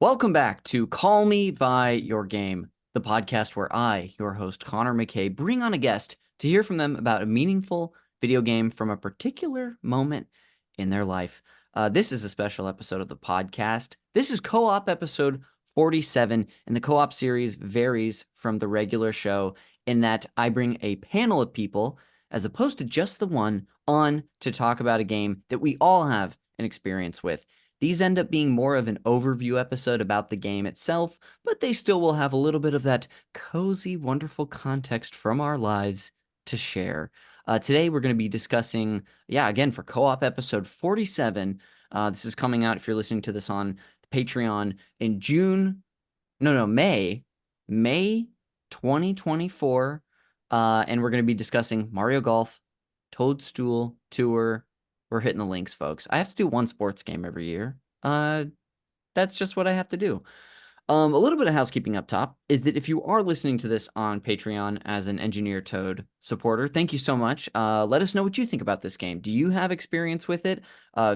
Welcome back to Call Me by Your Game, the podcast where I, your host Connor McCabe, bring on a guest to hear from them about a meaningful video game from a particular moment in their life. This is a special episode of the podcast. This is co-op episode 47, and the co-op series varies from the regular show in that I bring a panel of people, as opposed to just the one, on to talk about a game that we all have an experience with. These end up being more of an overview episode about the game itself, but they still will have a little bit of that cozy, wonderful context from our lives to share. Today, we're going to be discussing, again, for co-op episode 47. This is coming out, if you're listening to this on Patreon, in May 2024. And we're going to be discussing Mario Golf, Toadstool Tour. We're hitting the links, folks. I have to do one sports game every year. That's just what I have to do. A little bit of housekeeping up top is that if you are listening to this on Patreon as an Engineer Toad supporter, thank you so much. Let us know what you think about this game. Do you have experience with it?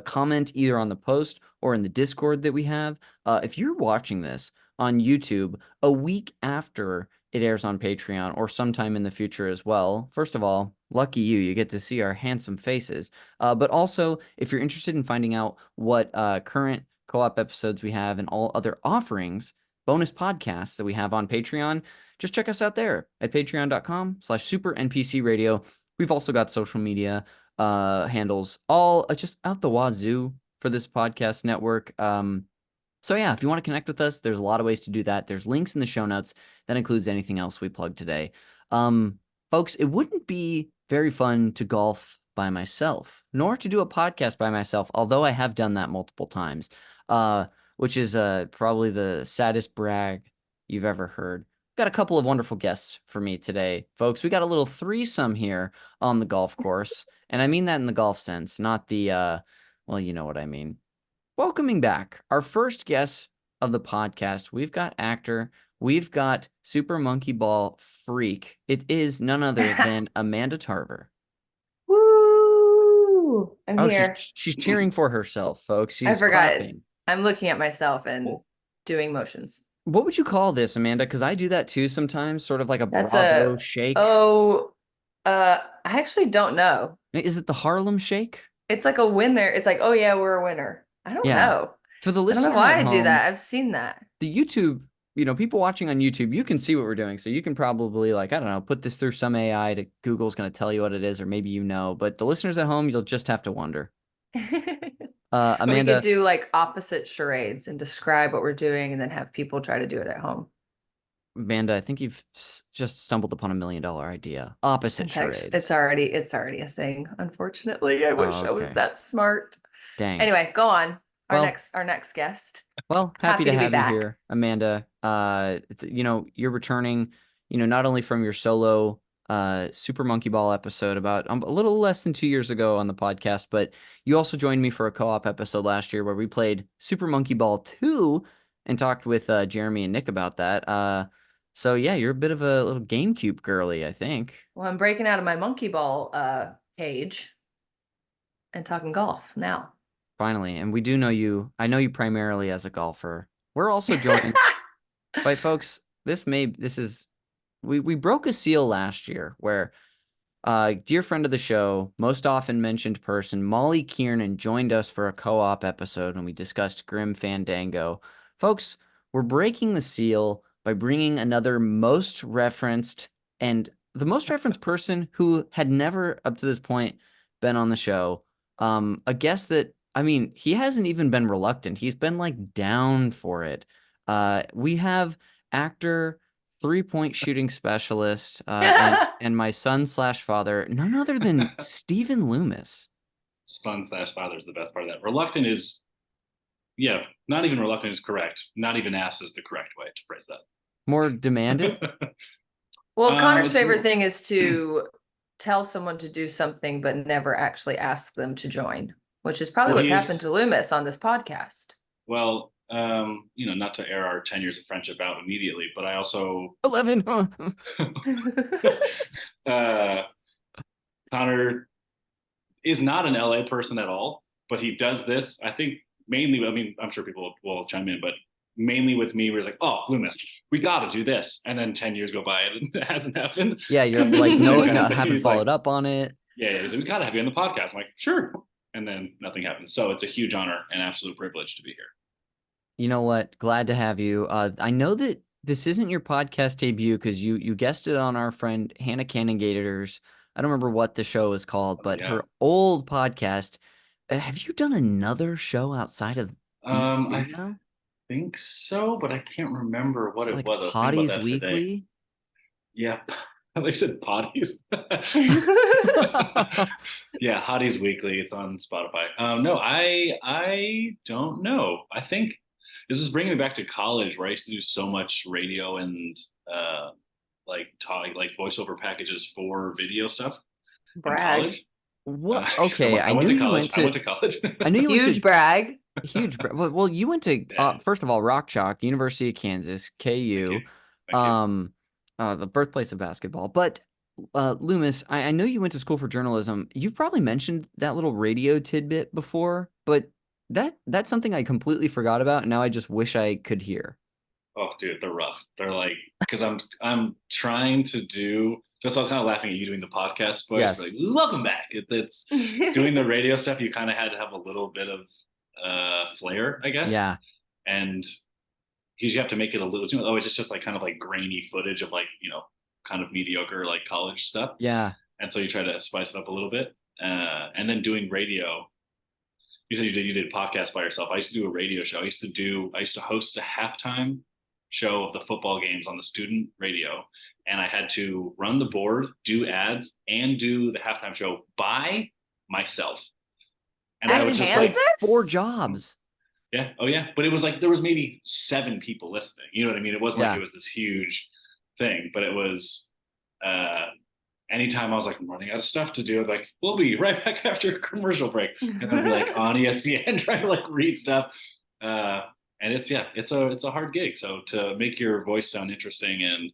Comment either on the post or in the Discord that we have. If you're watching this on YouTube a week after it airs on Patreon or sometime in the future as well, first of all, lucky you get to see our handsome faces. But also, if you're interested in finding out what current co-op episodes we have and all other offerings, bonus podcasts that we have on Patreon, just check us out there at patreon.com/super NPC Radio. We've also got social media handles all just out the wazoo for this podcast network. So yeah, if you want to connect with us, there's a lot of ways to do that. There's links in the show notes. That includes anything else we plug today. Folks, it wouldn't be very fun to golf by myself, nor to do a podcast by myself, although I have done that multiple times, which is probably the saddest brag you've ever heard. Got a couple of wonderful guests for me today, folks. We got a little threesome here on the golf course, and I mean that in the golf sense, not the, well, you know what I mean. Welcoming back our first guest of the podcast, we've got actor, we've got Super Monkey Ball freak. It is none other than Amanda Tarver. Woo! I'm here. She's cheering for herself, folks. I She's forgot. clapping. I'm looking at myself and doing motions. What would you call this, Amanda? Because I do that too sometimes, sort of like a That's Bravo shake. I actually don't know. Is it the Harlem Shake? It's like a winner. It's like, oh yeah, we're a winner. I don't Yeah. know. For the I don't know listener why at I do home, that. I've seen that. the YouTube, people watching on YouTube, you can see what we're doing. So you can probably, I don't know, put this through some AI to Google's going to tell you what it is, or maybe but the listeners at home, you'll just have to wonder. Or we Amanda, could do like opposite charades and describe what we're doing and then have people try to do it at home. I think you've just stumbled upon $1 million idea. Opposite charades. It's already a thing. Unfortunately, I wish I was that smart. Dang. Anyway, go on. Our next guest. Well, happy to have you here, Amanda. You're returning, not only from your solo Super Monkey Ball episode about a little less than 2 years ago on the podcast, but you also joined me for a co-op episode last year where we played Super Monkey Ball 2 and talked with Jeremy and Nick about that. So yeah, you're a bit of a little GameCube girly, I think. Well, I'm breaking out of my monkey ball cage and talking golf now. Finally, and we do know you. I know you primarily as a golfer. We're also joined by folks. We broke a seal last year where dear friend of the show, most often mentioned person, Molly Kiernan joined us for a co-op episode when we discussed Grim Fandango. Folks, we're breaking the seal by bringing another most referenced and the most referenced person who had never up to this point been on the show. A guest that, he hasn't even been reluctant. He's been down for it. We have actor, 3-point shooting specialist, and my son/father, none other than Stephen Loomis. Son/father is the best part of that. Reluctant is, not even reluctant is correct. Not even asked is the correct way to phrase that. More demanded? Well, Connor's favorite thing is to tell someone to do something but never actually ask them to join, which is probably what's happened to Loomis on this podcast. Well, not to air our 10 years of friendship out immediately, but I also 11. Connor is not an LA person at all, but he does this. I think mainly. I'm sure people will chime in, but mainly with me, where it's like, oh, Loomis, we got to do this. And then 10 years go by and it hasn't happened. Yeah, you're like, no, haven't followed up on it. Yeah, he's like, we got to have you on the podcast. I'm like, sure. And then nothing happens. So it's a huge honor and absolute privilege to be here. You know what? Glad to have you. I know that this isn't your podcast debut because you guested on our friend Hannah Cannon-Gator's. I don't remember what the show is called, but her old podcast. Have you done another show outside of these two now? I think so, but I can't remember what it was. Hotties Weekly? Yep. They said potties. Yeah, Hotties Weekly. It's on Spotify. No, I don't know. I think this is bringing me back to college, where I used to do so much radio and like voiceover packages for video stuff. Brag. What? Okay, I went to college. I knew you went to brag. Huge brag. Well, you went to first of all, Rock Chalk, University of Kansas, KU. Thank you. The birthplace of basketball. But Loomis, I know you went to school for journalism. You've probably mentioned that little radio tidbit before, but that's something I completely forgot about, and now I just wish I could hear. Oh, dude, they're rough. They're like, because I'm trying to do. Just I was kind of laughing at you doing the podcast, but yes. Like, welcome back. It's doing the radio stuff. You kind of had to have a little bit of flair, I guess. Yeah. And because you have to make it a little too. Oh, it's just like kind of like grainy footage of like kind of mediocre like college stuff. Yeah. And so you try to spice it up a little bit, and then doing radio. You said you did podcast by yourself. I used to do a radio show. I used to host a halftime show of the football games on the student radio, and I had to run the board, do ads, and do the halftime show by myself. And I was just like 4 jobs. Yeah. Oh yeah. But it was like there was maybe 7 people listening. You know what I mean? It wasn't like it was this huge thing, but it was anytime I was like, I'm running out of stuff to do, like, we'll be right back after a commercial break. And then be like on ESPN trying to like read stuff. And it's a hard gig. So to make your voice sound interesting and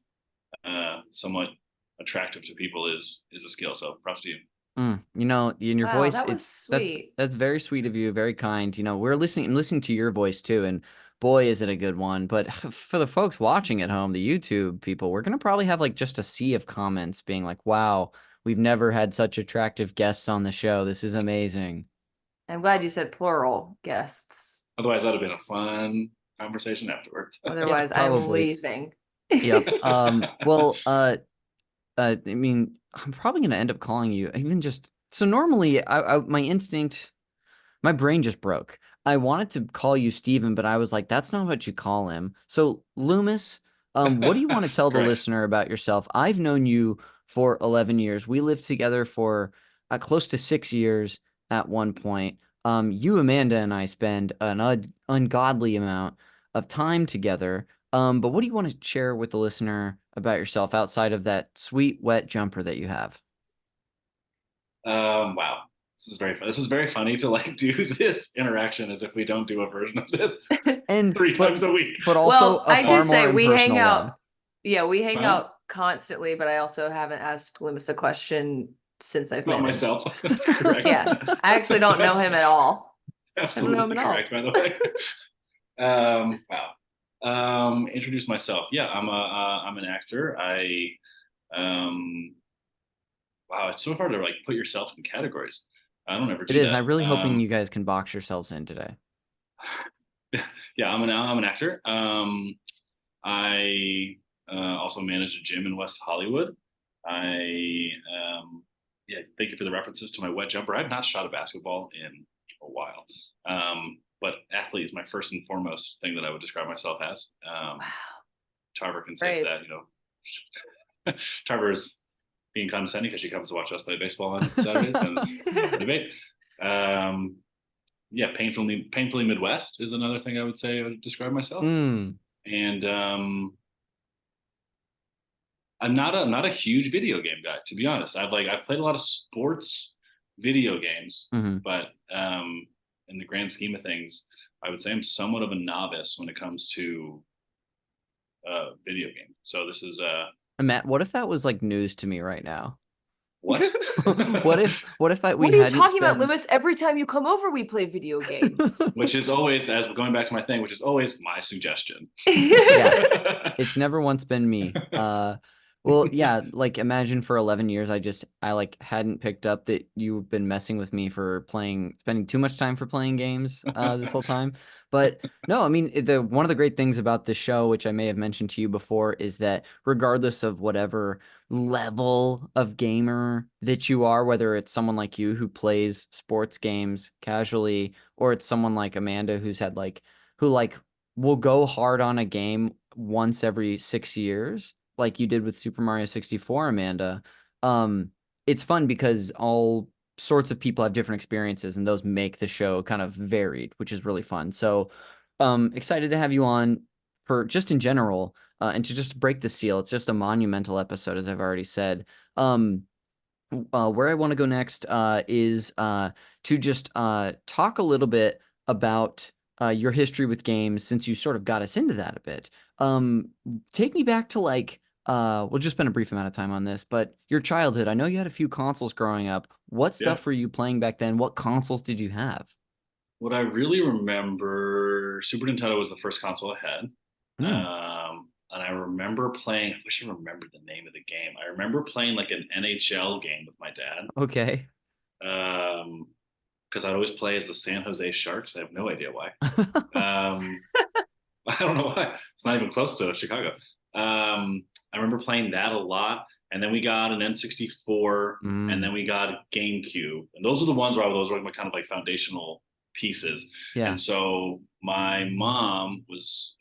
somewhat attractive to people is a skill. So props to you. In your voice, that was sweet. That's very sweet of you, very kind. I'm listening to your voice too, and boy, is it a good one. But for the folks watching at home, the YouTube people, we're gonna probably have like just a sea of comments being like, "Wow, we've never had such attractive guests on the show. This is amazing." I'm glad you said plural guests. Otherwise, that'd have been a fun conversation afterwards. Otherwise, yeah, I'm leaving. Yep. Well, I mean, I'm probably going to end up calling you so normally my instinct, my brain just broke. I wanted to call you Steven, but I was like, that's not what you call him. So Loomis, what do you want to tell the listener about yourself? I've known you for 11 years. We lived together for close to 6 years at one point. You, Amanda, and I spend an ungodly amount of time together. But what do you want to share with the listener about yourself outside of that sweet, wet jumper that you have? Wow. This is very fun. This is very funny to like do this interaction as if we don't do a version of this and 3 times a week. But also, I do say we hang out. One. Yeah, we hang out constantly, but I also haven't asked Loomis a question since I've met him. Myself. That's correct. Yeah, I actually don't know him at all. Absolutely I don't know him correct, at all. By the way. Wow. Introduce myself. Yeah, I'm an actor. Wow, it's so hard to like put yourself in categories. I don't ever do that. It is. I'm really hoping you guys can box yourselves in today. Yeah, I'm an actor. I also manage a gym in West Hollywood. Thank you for the references to my wet jumper. I've not shot a basketball in a while. But athlete is my first and foremost thing that I would describe myself as. Wow. Tarver can say that, Tarver is being condescending because she comes to watch us play baseball on Saturdays and it's a debate. Painfully Midwest is another thing I would say I would describe myself. And I'm not a huge video game guy, to be honest. I've played a lot of sports video games, but in the grand scheme of things, I would say I'm somewhat of a novice when it comes to video games. So this is Matt, what if that was like news to me right now? what? What if we What are you hadn't talking about, spent- Loomis? Every time you come over, we play video games. Which is always, as we're going back to my thing, which is always my suggestion. Yeah, it's never once been me. Well, yeah, like imagine for 11 years I like hadn't picked up that you've been messing with me for spending too much time for playing games this whole time. But no, I mean one of the great things about the show, which I may have mentioned to you before, is that regardless of whatever level of gamer that you are, whether it's someone like you who plays sports games casually, or it's someone like Amanda who will go hard on a game once every 6 years, like you did with Super Mario 64, Amanda. It's fun because all sorts of people have different experiences, and those make the show kind of varied, which is really fun. So, excited to have you on for just in general, and to just break the seal. It's just a monumental episode, as I've already said. Where I want to go next is to just talk a little bit about your history with games, since you sort of got us into that a bit. Take me back to we'll just spend a brief amount of time on this, but your childhood. I know you had a few consoles growing up. What stuff were you playing back then? What consoles did you have? What I really remember, Super Nintendo was the first console I had. And I remember playing, I wish I remembered the name of the game. I remember playing like an NHL game with my dad. Okay. Because I'd always play as the San Jose Sharks. I have no idea why. I don't know why. It's not even close to Chicago. I remember playing that a lot. And then we got an N64, and then we got a GameCube. And those are the ones where those were my kind of like foundational pieces. Yeah. And so my mom was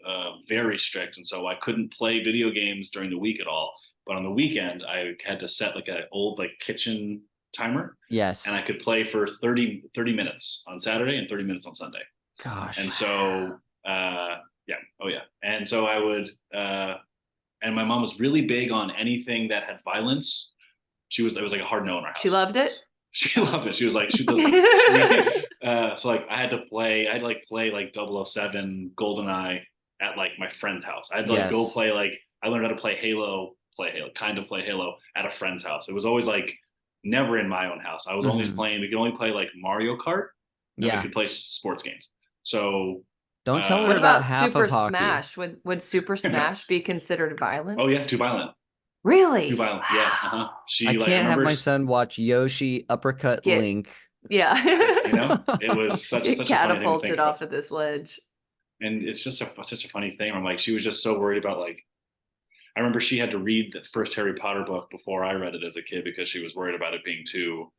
very strict, and so I couldn't play video games during the week at all. But on the weekend, I had to set like an old like kitchen timer. Yes. And I could play for 30 minutes on Saturday and 30 minutes on Sunday. Gosh. And so and so I would and my mom was really big on anything that had violence. It was like a hard no in our house. She loved it. She loved it. She was like, so like I had to play like 007 GoldenEye at like my friend's house. I'd like go play I learned how to play Halo at a friend's house. It was always like never in my own house. I was always playing. We could only play like Mario Kart. And we could play sports games. So don't tell her what about about half Super of hockey. Smash? Would Super Smash be considered violent? Oh yeah, too violent. Really? Too violent. Yeah. I can't have my son watch Yoshi uppercut Link. Yeah. It was such a catapulted off of this ledge. And it's just such a funny thing. I'm like, she was just so worried about like. I remember she had to read the first Harry Potter book before I read it as a kid because she was worried about it being too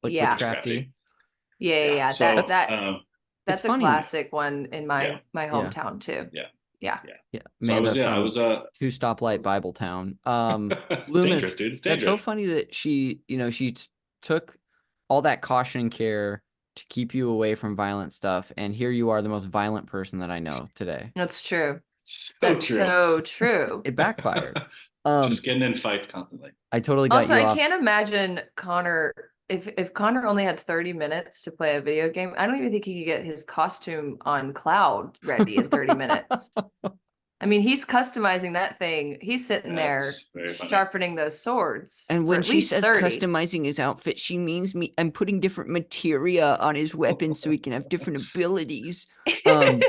witchcrafty. Yeah. So, that's a funny. Classic one in my hometown too. Yeah. Amanda, I was Two Stoplight Bible Town. It's Loomis, dangerous, dude. It's dangerous. That's so funny that she took all that caution and care to keep you away from violent stuff, and here you are, the most violent person that I know today. That's true. So true. It backfired. Just getting in fights constantly. I totally got you off. I can't imagine Connor. If Connor only had 30 minutes to play a video game, I don't even think he could get his costume on cloud ready in 30 minutes. I mean, he's customizing that thing. He's sitting there sharpening those swords. And when she says customizing his outfit, she means I'm putting different materia on his weapons so he can have different abilities. Well,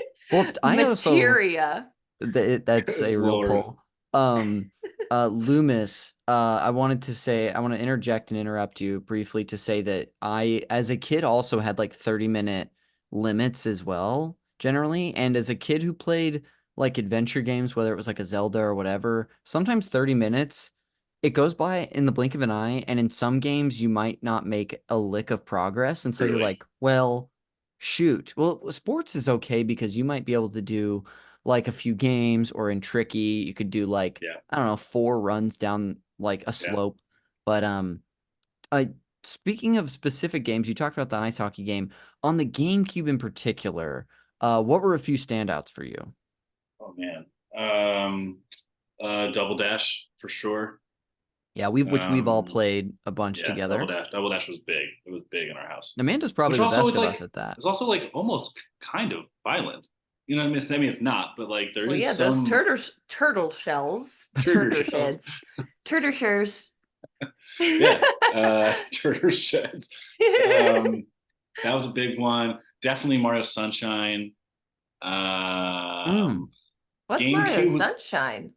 I materia. That's a real pull. Loomis, I want to interject and interrupt you briefly to say that I, as a kid, also had like 30-minute limits as well, generally. And as a kid who played like adventure games, whether it was like a Zelda or whatever, sometimes 30 minutes, it goes by in the blink of an eye. And in some games, you might not make a lick of progress. And so you're like, well, shoot. Well, sports is okay because you might be able to do like a few games, or in tricky, you could do like, I don't know, 4 runs down like a slope. But speaking of specific games, you talked about the ice hockey game. On the GameCube in particular, what were a few standouts for you? Oh man. Double Dash for sure. Yeah, we've all played a bunch together. Double Dash was big. It was big in our house. Amanda's probably the best of us at that. It's also like almost kind of violent. You know what I mean? It's not, but like there is some... those turtle shells. Turtle sheds. Yeah, Turner Sheds. That was a big one. Definitely Mario Sunshine. What's Mario GameCube, Sunshine?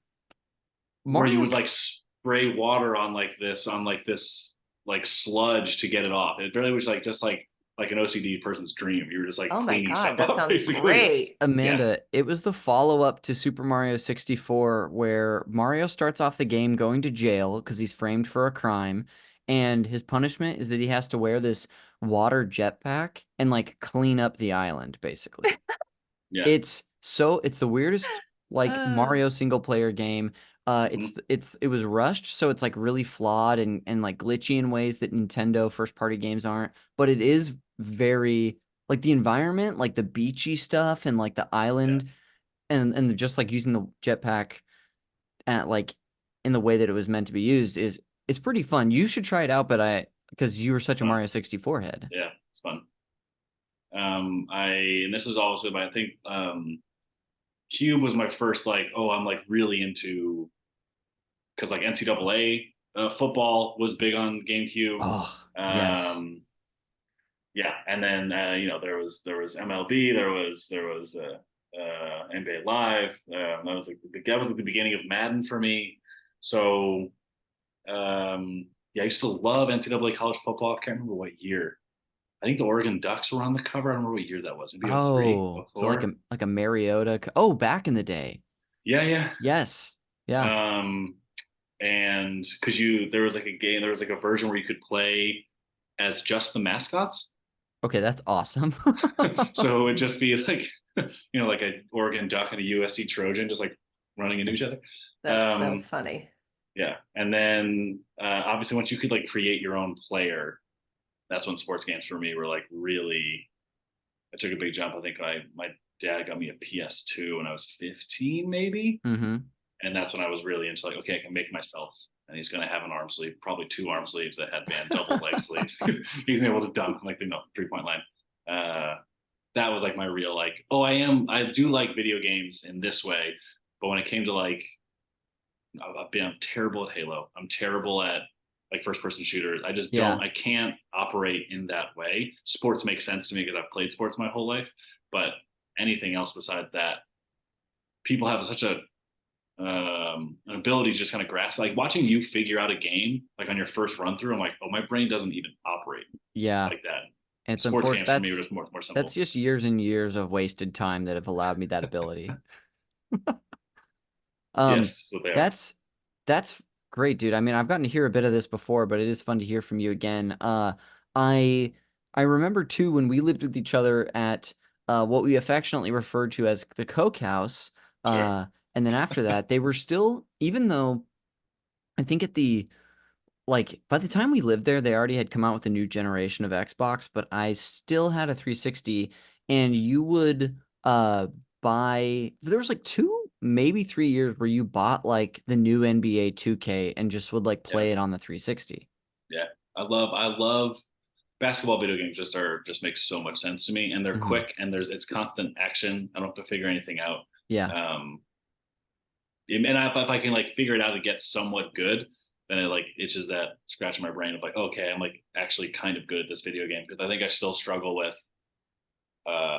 where you would Mario's like spray water on this like sludge to get it off. It really was like just like an OCD person's dream. You were just like Oh my cleaning God, stuff that up, sounds basically. great. Amanda, it was the follow-up to Super Mario 64 where Mario starts off the game going to jail because he's framed for a crime, and his punishment is that he has to wear this water jetpack and like clean up the island, basically. Yeah. It's the weirdest like Uh, Mario single player game. Mhm. It was rushed, so it's like really flawed and like glitchy in ways that Nintendo first party games aren't, but it is very like the environment, like the beachy stuff and like the Yeah. island and just like using the jetpack at like in the way that it was meant to be used is it's pretty fun. You should try it out, but because you were such a Fun. Mario 64 head. Yeah, it's fun. And this is also my, I think, Cube was my first like, oh, I'm like really into, because like NCAA football was big on GameCube. Oh, yes. Um, yeah, and then there was MLB, there was NBA Live. That was like the beginning of Madden for me. So yeah, I used to love NCAA college football. I can't remember what year. I think the Oregon Ducks were on the cover. I don't remember what year that was. Maybe 03, Oh, so 04. like a Mariota. Oh, back in the day. Yeah, yeah. Yes. Yeah. And because there was like a game, there was like a version where you could play as just the mascots. Okay, that's awesome. So it would just be like, like a Oregon Duck and a USC Trojan just like running into each other. that's so funny. Yeah. And then obviously once you could like create your own player, that's when sports games for me were like really, I took a big jump. I think my dad got me a PS2 when I was 15, maybe. Mm-hmm. And that's when I was really into like, okay, I can make myself. And he's going to have an arm sleeve, probably 2 arm sleeves that had band double leg sleeves. He's able to dunk like the 3-point line. That was like my real like, oh, I do like video games in this way. But when it came to like, I'm terrible at Halo. I'm terrible at like first person shooters. I just Yeah. I can't operate in that way. Sports make sense to me because I've played sports my whole life. But anything else besides that, people have such an ability to just kind of grasp, like watching you figure out a game like on your first run through. I'm like, oh, my brain doesn't even operate Yeah. like that. And it's Sports unfortunate. games for me were just more simple. That's just years and years of wasted time that have allowed me that ability. Yes, so they are. That's great, dude. I mean, I've gotten to hear a bit of this before, but it is fun to hear from you again. I I remember too when we lived with each other at what we affectionately referred to as the Coke House. Sure. And then after that, they were still, even though I think at the like by the time we lived there, they already had come out with a new generation of Xbox, but I still had a 360, and you would buy there was like 2 maybe 3 years where you bought like the new NBA 2K and just would like Yeah. play it on the 360. Yeah. I love basketball video games just make so much sense to me, and they're Mhm. quick, and it's constant action. I don't have to figure anything out. Yeah. And if I can like figure it out to get somewhat good, then it like itches that scratch in my brain of like, okay, I'm like actually kind of good at this video game, because I think I still struggle with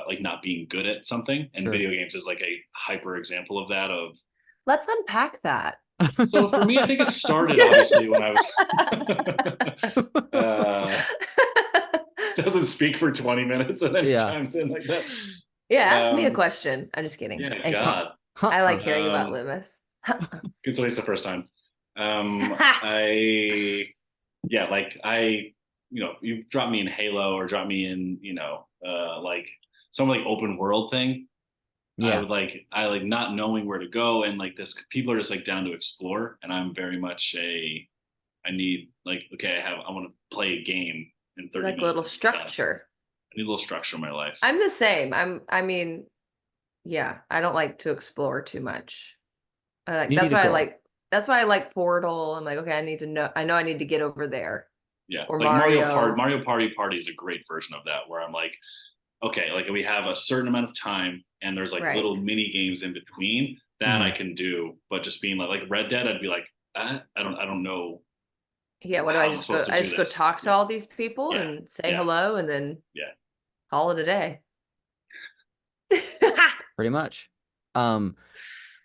like not being good at something, and Sure. video games is like a hyper example of that. Of Let's unpack that. So for me, I think it started obviously when I was doesn't speak for 20 minutes and then Yeah. chimes in like that. Yeah, ask me a question. I'm just kidding. Yeah, I God. can't. I like hearing about Loomis. It's at least the first time. I yeah, like you drop me in Halo or drop me in, like some like open world thing. Yeah. I like not knowing where to go, and like this people are just like down to explore, and I'm very much I need like, okay, I want to play a game in 30 like minutes. a little structure. I need a little structure in my life. I'm the same. I mean, yeah, I don't like to explore too much. You need a goal. That's why I like Portal. I'm like, okay, I know I need to get over there. Yeah. Or like Mario. Mario Party is a great version of that, where I'm like, okay, like we have a certain amount of time and there's like Right. little mini games in between that I can do, but just being like Red Dead, I'd be like, I don't know Yeah, what do I I'm just go? supposed to I do just go this. talk to all these people Yeah. and say Yeah. hello and then Yeah. call it a day. Pretty much.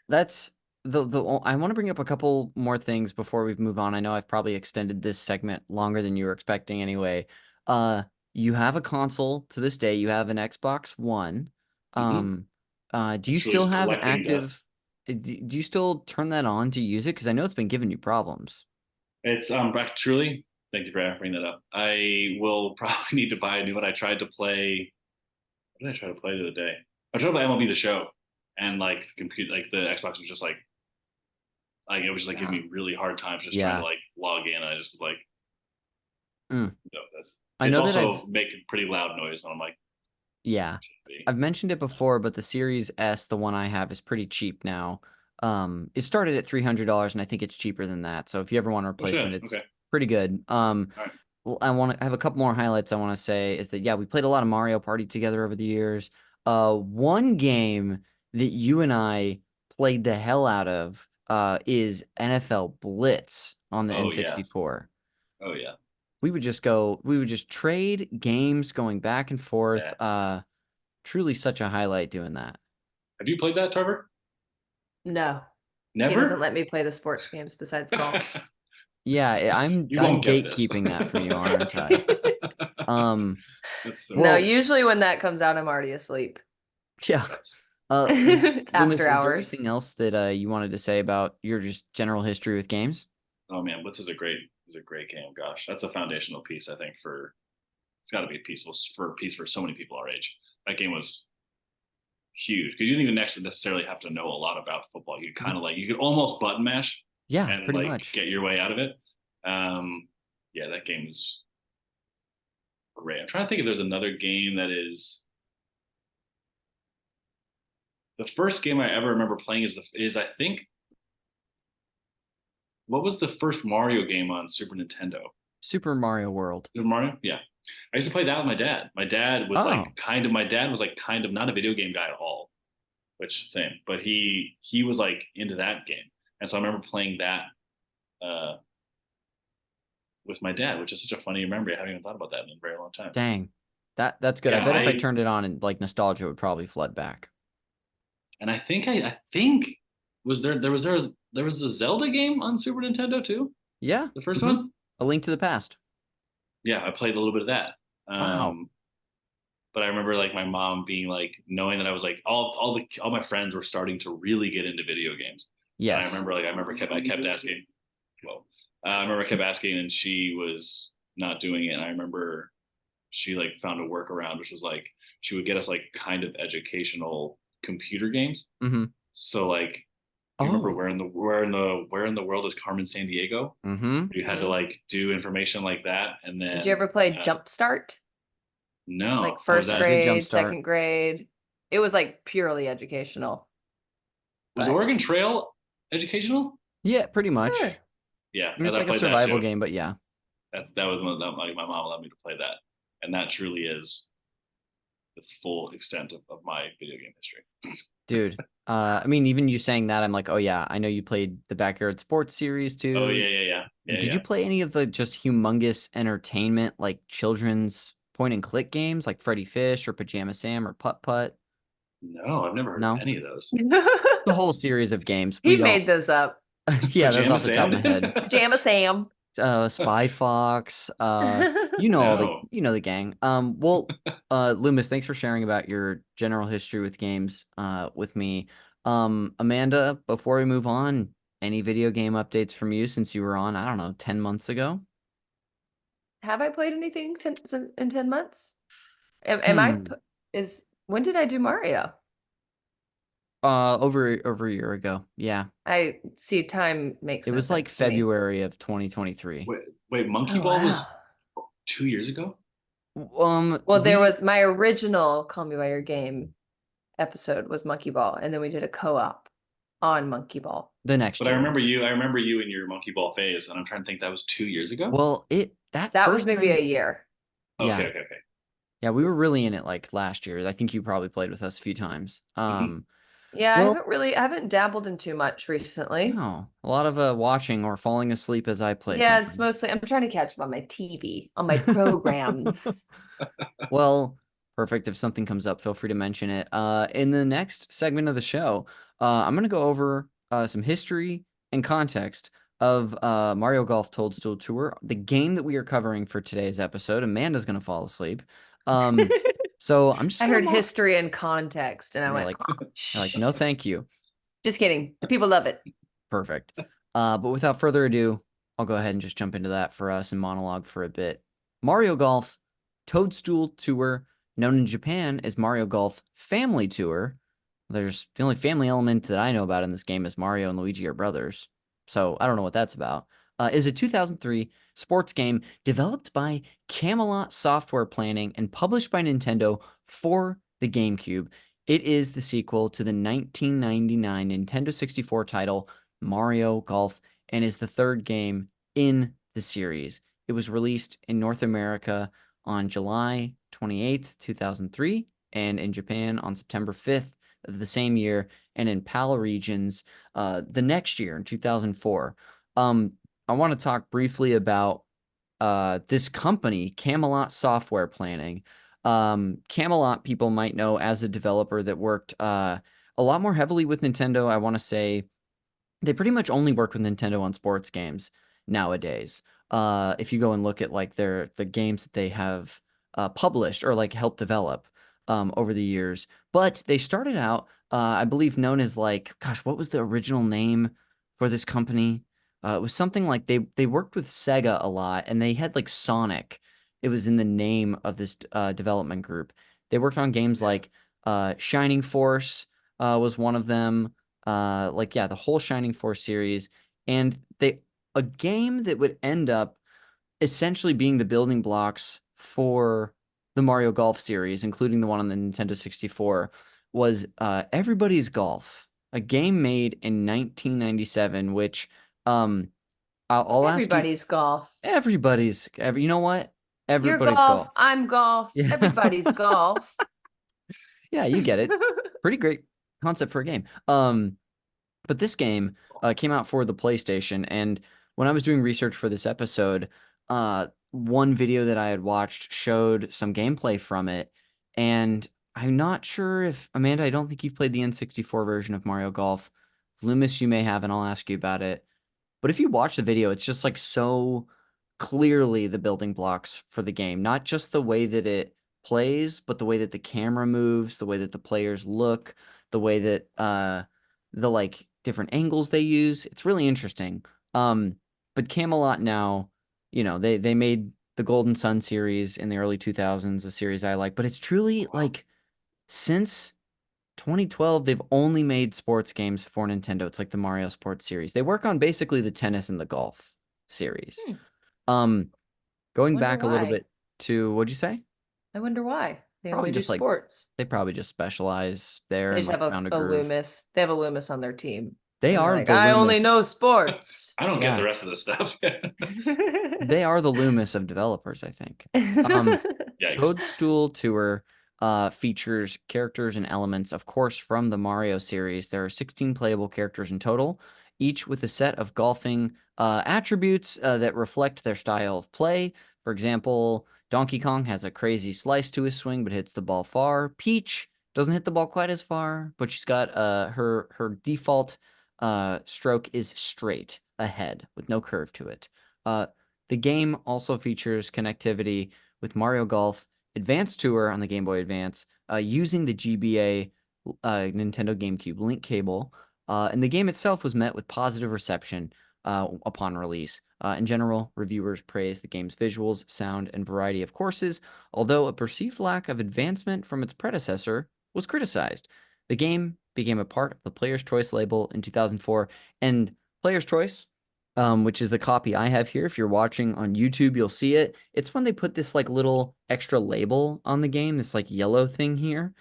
That's I want to bring up a couple more things before we move on. I know I've probably extended this segment longer than you were expecting anyway. You have a console to this day. You have an Xbox One. Mhm. Do you It's really still just have collecting active? dust. Do you still turn that on to use it? Because I know it's been giving you problems. It's but truly, thank you for bringing that up. I will probably need to buy a new one. I tried to play. What did I try to play the other day? I tried to play MLB The Show, and like the computer, like the Xbox was just like it was just like giving Yeah. me really hard times just trying to Yeah. like log in. I just was like, Mm. no, that's. I It's know that I've also making pretty loud noise, and I'm like, Yeah. should be. I've mentioned it before, but the Series S, the one I have, is pretty cheap now. It started at $300, and I think it's cheaper than that. So if you ever want a Oh shit. replacement, it's Okay. pretty good. All right. I have a couple more highlights I want to say is that yeah, we played a lot of Mario Party together over the years. One game that you and I played the hell out of is NFL Blitz on the Oh yeah. N64. Oh yeah. We would just trade games going back and forth. Yeah. Truly such a highlight doing that. Have you played that, Tarver? No, he doesn't Never. let me play the sports games besides golf. Yeah, You I'm won't get this. gatekeeping that from you, aren't I? Um, That's so No, well, usually when that comes out, I'm already asleep. yeah. that's It's Loomis, after is there hours. anything else that you wanted to say about your just general history with games? oh man, Blitz is a great game. Gosh, that's a foundational piece, I think, for it's gotta be a piece for so many people our age. That game was huge because you didn't even actually necessarily have to know a lot about football. You kind of like you could almost button mash Yeah, and pretty like much. get your way out of it. Yeah, that game is great. I'm trying to think if there's another game that is the first game I ever remember playing is I think what was the first Mario game on Super Nintendo? Super Mario World. Super Mario? Yeah. I used to play that with my dad. Oh, My dad was like kind of not a video game guy at all, which same, but he was like into that game. And so I remember playing that uh with my dad, which is such a funny memory. I haven't even thought about that in a very long time. dang. That's good. I Yeah, bet if I turned it on and like nostalgia would probably flood back. I think there was a Zelda game on Super Nintendo too? Yeah. The first Mhm. one? A Link to the Past. Yeah, I played a little bit of that. Wow. But I remember like my mom being like knowing that I was like all my friends were starting to really get into video games. And Yes. I kept asking, well, I remember I kept asking and she was not doing it. And I remember she like found a workaround, which was like she would get us like kind of educational computer games. Mm-hmm. So like you remember Oh. where in the world is Carmen San Diego? Mm-hmm. You had to like do information like that, and Did you then ever play Jumpstart? no, Like how was first I that? did grade, Jumpstart. second grade. It was like purely educational. Was But Oregon Trail educational? Yeah, pretty sure. much. Yeah, I mean, it's I like a played that survival too. game, but yeah. That was one that my mom allowed me to play that, and that truly is the full extent of my video game history. Dude, I mean, even you saying that, I'm like, oh yeah, I know you played the Backyard Sports series Oh too. Did you yeah. play any of the just humongous entertainment like children's point and click games like Freddy Fish or Pajama Sam or Putt Putt? No, I've never heard of No, any of those. the whole series of games. He We don't. made those up. Yeah, that's Pajama off the top of Sam my head. did? Pajama Sam. Spy Fox. No. You know the gang. Loomis, thanks for sharing about your general history with games with me. Amanda, before we move on, any video game updates from you since you were on, I don't know, 10 months ago? Have I played anything in 10 months? Am I Hmm. is when did I do Mario? Over a year ago. Yeah. I see time makes It no was like sense to me. February of 2023. Wait, Monkey Oh Ball wow. was 2 years ago. Well, there We was my original Call Me by Your Game episode was Monkey Ball, and then we did a co-op on Monkey Ball. the next But year. I remember you in your Monkey Ball phase, and I'm trying to think that was 2 years ago. Well, that That was first maybe time, a year. yeah. Okay. Yeah, we were really in it like last year. I think you probably played with us a few times. Mhm. Yeah, Well, I haven't dabbled in too much recently. no, a lot of watching or falling asleep as I play Yeah, it's something. mostly I'm trying to catch up on my TV, on my programs. Well, perfect. If something comes up, feel free to mention it. In the next segment of the show, I'm going to go over some history and context of Mario Golf Toadstool Tour, the game that we are covering for today's episode. Amanda's going to fall asleep. So I'm just I going heard to history and context, and I You're went, like, you're like, shh. no, thank you. Just kidding. The people love it. Perfect. But without further ado, I'll go ahead and just jump into that for us and monologue for a bit. Mario Golf Toadstool Tour, known in Japan as Mario Golf Family Tour. There's the only family element that I know about in this game is Mario and Luigi are brothers. So I don't know what that's about. Is a 2003 sports game developed by Camelot Software Planning and published by Nintendo for the GameCube. It is the sequel to the 1999 Nintendo 64 title Mario Golf and is the third game in the series. It was released in North America on July 28th, 2003, and in Japan on September 5th of the same year, and in PAL regions the next year in 2004. I want to talk briefly about this company, Camelot Software Planning. Camelot people might know as a developer that worked a lot more heavily with Nintendo. I want to say they pretty much only work with Nintendo on sports games nowadays. If you go and look at like the games that they have published or like helped develop over the years, but they started out, I believe, known as like, gosh, what was the original name for this company? It was something like they worked with Sega a lot, and they had like Sonic. It was in the name of this development group. They worked on games like Shining Force was one of them. Like yeah, the whole Shining Force series, and a game that would end up essentially being the building blocks for the Mario Golf series, including the one on the Nintendo 64, was Everybody's Golf, a game made in 1997, which I'll ask you, Everybody's golf. you know what? You're Everybody's golf. golf. I'm golf. Yeah. Everybody's golf. Yeah, you get it. Pretty great concept for a game. But this game came out for the PlayStation, and when I was doing research for this episode, one video that I had watched showed some gameplay from it, and I'm not sure if Amanda, I don't think you've played the N64 version of Mario Golf. Loomis, you may have, and I'll ask you about it. But if you watch the video, it's just like so clearly the building blocks for the game, not just the way that it plays, but the way that the camera moves, the way that the players look, the way that the like different angles they use. It's really interesting. But Camelot now, you know, they made the Golden Sun series in the early 2000s, a series I like, but it's truly like since 2012, they've only made sports games for Nintendo. It's like the Mario Sports series. They work on basically the tennis and the golf series. Hmm. Um, Going Wonder back a little why. bit to what'd you say? I wonder why. They Probably only do just like sports. they probably just specialize there They and just like have found a a groove. Loomis. They have a Loomis on their team. They And they're are like, the I only know Loomis. sports. I don't get Yeah. the rest of this stuff. They are the Loomis of developers, I think. Yikes. Toadstool Tour features characters and elements, of course, from the Mario series. There are 16 playable characters in total, each with a set of golfing attributes that reflect their style of play. For example, Donkey Kong has a crazy slice to his swing, but hits the ball far. Peach doesn't hit the ball quite as far, but she's got her default stroke is straight ahead with no curve to it. The game also features connectivity with Mario Golf Advanced Tour on the Game Boy Advance using the GBA Nintendo GameCube link cable. And the game itself was met with positive reception upon release. In general, reviewers praised the game's visuals, sound, and variety of courses, although a perceived lack of advancement from its predecessor was criticized. The game became a part of the Player's Choice label in 2004, and Player's Choice, which is the copy I have here. If you're watching on YouTube, you'll see it. It's when they put this like little extra label on the game, this like yellow thing here,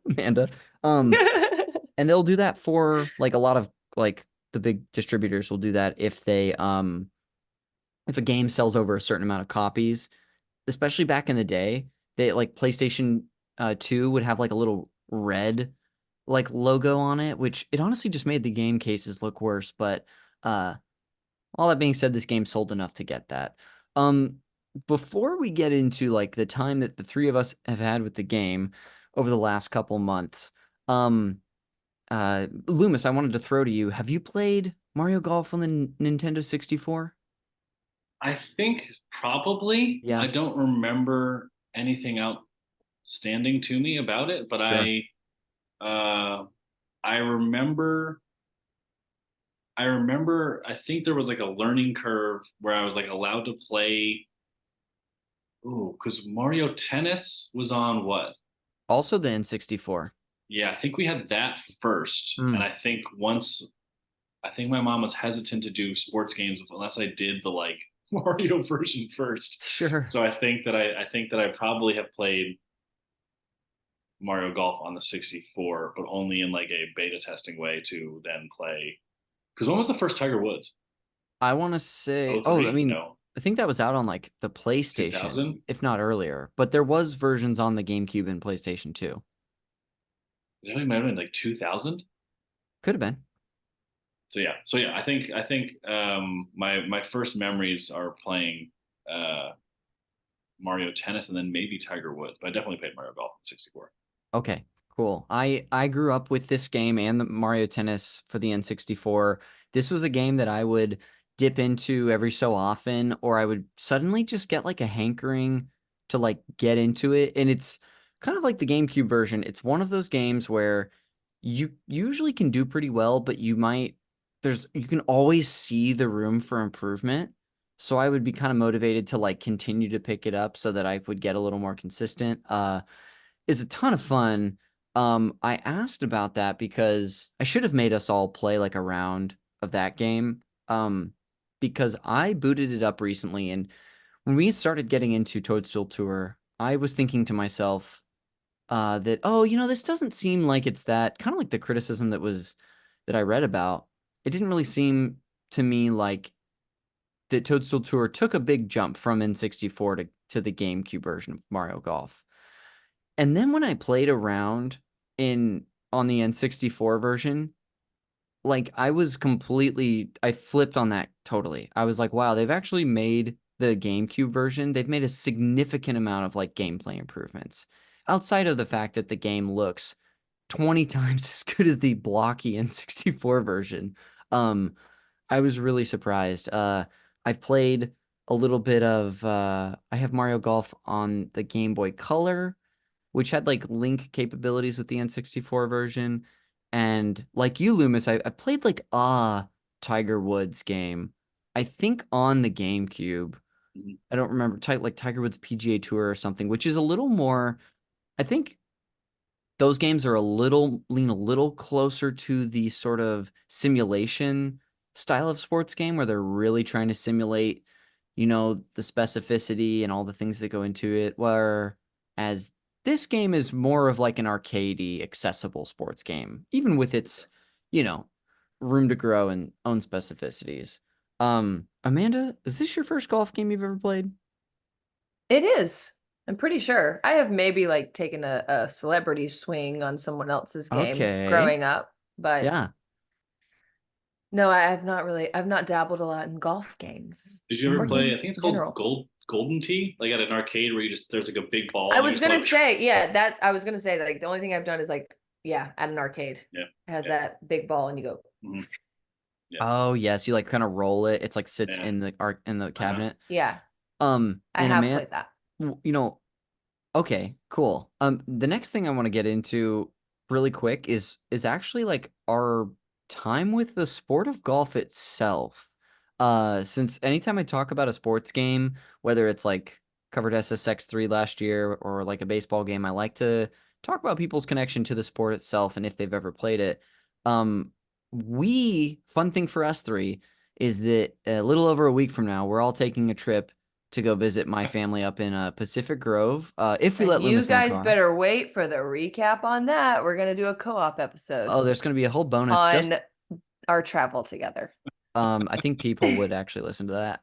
Amanda. And they'll do that for like a lot of like the big distributors will do that if if a game sells over a certain amount of copies, especially back in the day, they like PlayStation 2 would have like a little red like logo on it, which it honestly just made the game cases look worse. But uh, all that being said, this game sold enough to get that. Um, Before we get into like the time that the three of us have had with the game over the last couple months, um, Loomis, I wanted to throw to you. Have you played Mario Golf on the Nintendo 64? I think probably. Yeah, I don't remember anything outstanding to me about it, but sure. uh I remember I think there was like a learning curve where I was like allowed to play. Ooh, because Mario Tennis was on what? Also the N64. Yeah, I think we had that first. And Mm, I think my mom was hesitant to do sports games unless I did the like Mario version first. sure. So I think that I probably have played Mario Golf on the 64, but only in like a beta testing way to then play. Because when was the first Tiger Woods? I want to say, Oh oh, I three? mean, No. I think that was out on like the PlayStation, 2000? if not earlier, but there was versions on the GameCube and PlayStation 2. It might have been like 2000. Could have been. So yeah, I think my first memories are playing uh Mario Tennis and then maybe Tiger Woods, but I definitely played Mario Golf in 64. Okay, cool. I grew up with this game and the Mario Tennis for the N64. This was a game that I would dip into every so often, or I would suddenly just get like a hankering to like get into it. And it's kind of like the GameCube version. It's one of those games where you usually can do pretty well, but you can always see the room for improvement. So I would be kind of motivated to like continue to pick it up so that I would get a little more consistent. Is a ton of fun. I asked about that because I should have made us all play like a round of that game. Um, because I booted it up recently, and when we started getting into Toadstool Tour, I was thinking to myself, that, oh, this doesn't seem like it's that kind of like the criticism that I read about. It didn't really seem to me like that Toadstool Tour took a big jump from N64 to the GameCube version of Mario Golf. And then when I played around in on the N64 version, like I flipped on that totally. I was like, wow, they've actually made the GameCube version, they've made a significant amount of like gameplay improvements. Outside of the fact that the game looks 20 times as good as the blocky N64 version. Um, I was really surprised. I've played a little bit of I have Mario Golf on the Game Boy Color, which had like link capabilities with the N64 version. And like you, Loomis, I played like a Tiger Woods game. I think on the GameCube. Mhm. I don't remember like Tiger Woods PGA Tour or something, which is a little more. I think those games are lean a little closer to the sort of simulation style of sports game where they're really trying to simulate, the specificity and all the things that go into it. Whereas this game is more of like an arcadey, accessible sports game, even with its, you know, room to grow and own specificities. Amanda, is this your first golf game you've ever played? It is. I'm pretty sure. I have maybe like taken a celebrity swing on someone else's game Okay. growing up, but Yeah. no, I've not dabbled a lot in golf games Did you ever or Mm. play? I think games it's in called general. Golden Tee, like at an arcade where you just there's like a big ball I and you was just go gonna like, say, yeah, I was gonna say that like the only thing I've done is like, yeah, at an arcade. yeah, It has yeah, that big ball and you go, mhm, yeah, Oh yes, you like kind of roll it. It's like sits yeah, in the art in the uh-huh. cabinet. yeah, I And a have man, played that. you know, okay, cool. The next thing I want to get into really quick is actually like our time with the sport of golf itself. Since anytime I talk about a sports game, whether it's like covered SSX3 last year or like a baseball game, I like to talk about people's connection to the sport itself and if they've ever played it. Um, fun thing for us three is that a little over a week from now, we're all taking a trip to go visit my family up in Pacific Grove. If we And let you Loomis in the guys car. better wait for the recap on that. We're gonna do a co-op episode Oh, there's going to be a whole bonus. on our travel together. I think people would actually listen to that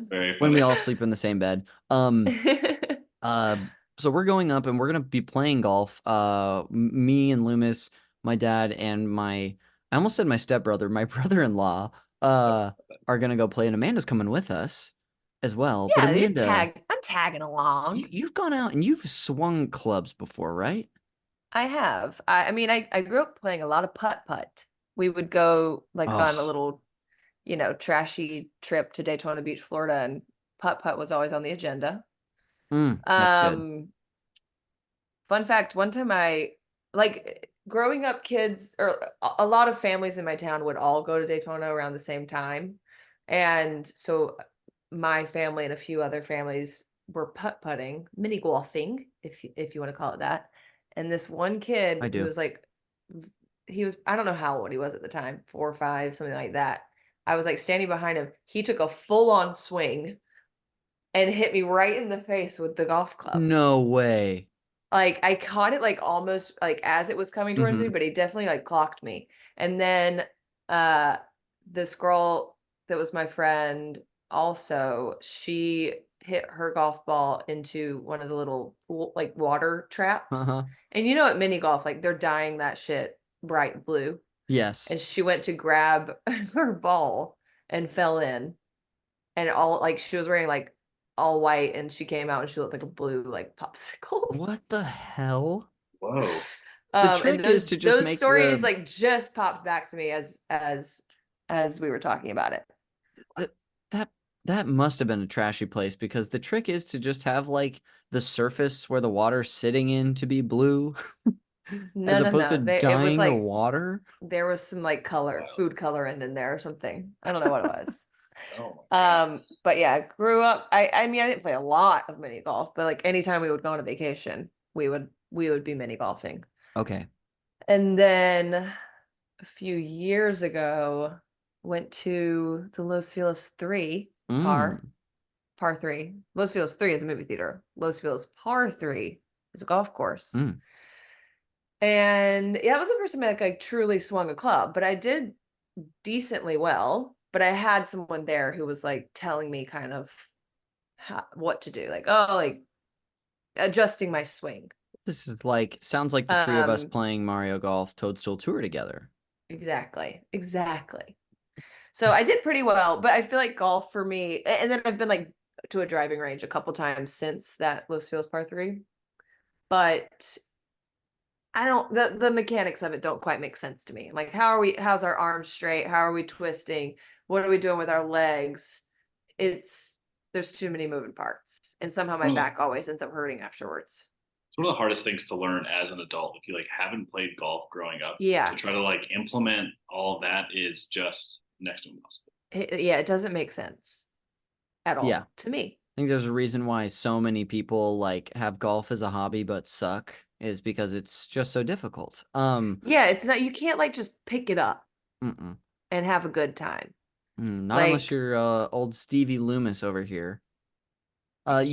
Very when we funny. all sleep in the same bed. Uh, So we're going up and we're gonna be playing golf. Me and Loomis, my dad, and I almost said my stepbrother, my brother-in-law, are gonna go play, and Amanda's coming with us as well. But Yeah, Amanda, I'm tagging along. you've gone out and you've swung clubs before, right? I have. I mean, I grew up playing a lot of putt-putt. We would go like on a Oh, little, trashy trip to Daytona Beach, Florida, and putt-putt was always on the agenda. that's good. Fun fact, one time growing up, kids or a lot of families in my town would all go to Daytona around the same time. And so my family and a few other families were putt-putting, mini golfing, if you want to call it that. And this one I kid who do. was like, I don't know how old he was at the time, 4 or 5, something like that. I was like standing behind him. He took a full-on swing and hit me right in the face with the golf clubs. No way. Like I caught it like almost like as it was coming towards me, but he definitely like clocked me. And then uh this girl that was my friend also, she hit her golf ball into one of the little like water traps. Uh-huh. And you know at mini golf, like they're dyeing that shit bright blue. Yes. And she went to grab her ball and fell in. And all like she was wearing like all white and she came out and she looked like a blue like popsicle. What the hell? Whoa. The And trick is to just those make stories like just popped back to me as we were talking about it. that that that must have been a trashy place, because the trick is to just have like the surface where the water's sitting in to be blue No, as no, opposed to no. It was dyeing the like water. there was some like color, Wow. food coloring in there or something. I don't know what it was. Oh my God. But yeah, I grew up. I mean, I didn't play a lot of mini golf, but like anytime we would go on a vacation, we would be mini golfing. Okay. And then a few years ago, went to the Los Feliz 3 par Mm. 3. Los Feliz 3 is a movie theater. Los Feliz par 3 is a golf course. Mm. And yeah, it was the first time I truly swung a club, but I did decently well. But I had someone there who was like telling me kind of what to do, like, oh, like adjusting my swing. This is like, sounds like the three of us Um, playing Mario Golf Toadstool Tour together. exactly. So I did pretty well, but I feel like golf for me, and then I've been like to a driving range a couple times since that Los Feliz par 3, but I don't, the mechanics of it don't quite make sense to me. Like, how's our arms straight? How are we twisting? What are we doing with our legs? There's too many moving parts. And somehow my Well, back always ends up hurting afterwards. it's one of the hardest things to learn as an adult if you like haven't played golf growing up. Yeah. To try to like implement all of that is just next to impossible. Yeah, it doesn't make sense at all Yeah. to me. I think there's a reason why so many people like have golf as a hobby but suck, is because it's just so difficult. Yeah, it's not, you can't like just pick it up Mm-mm. and have a good time. Not unless Like, you're old Stevie Loomis over here. That's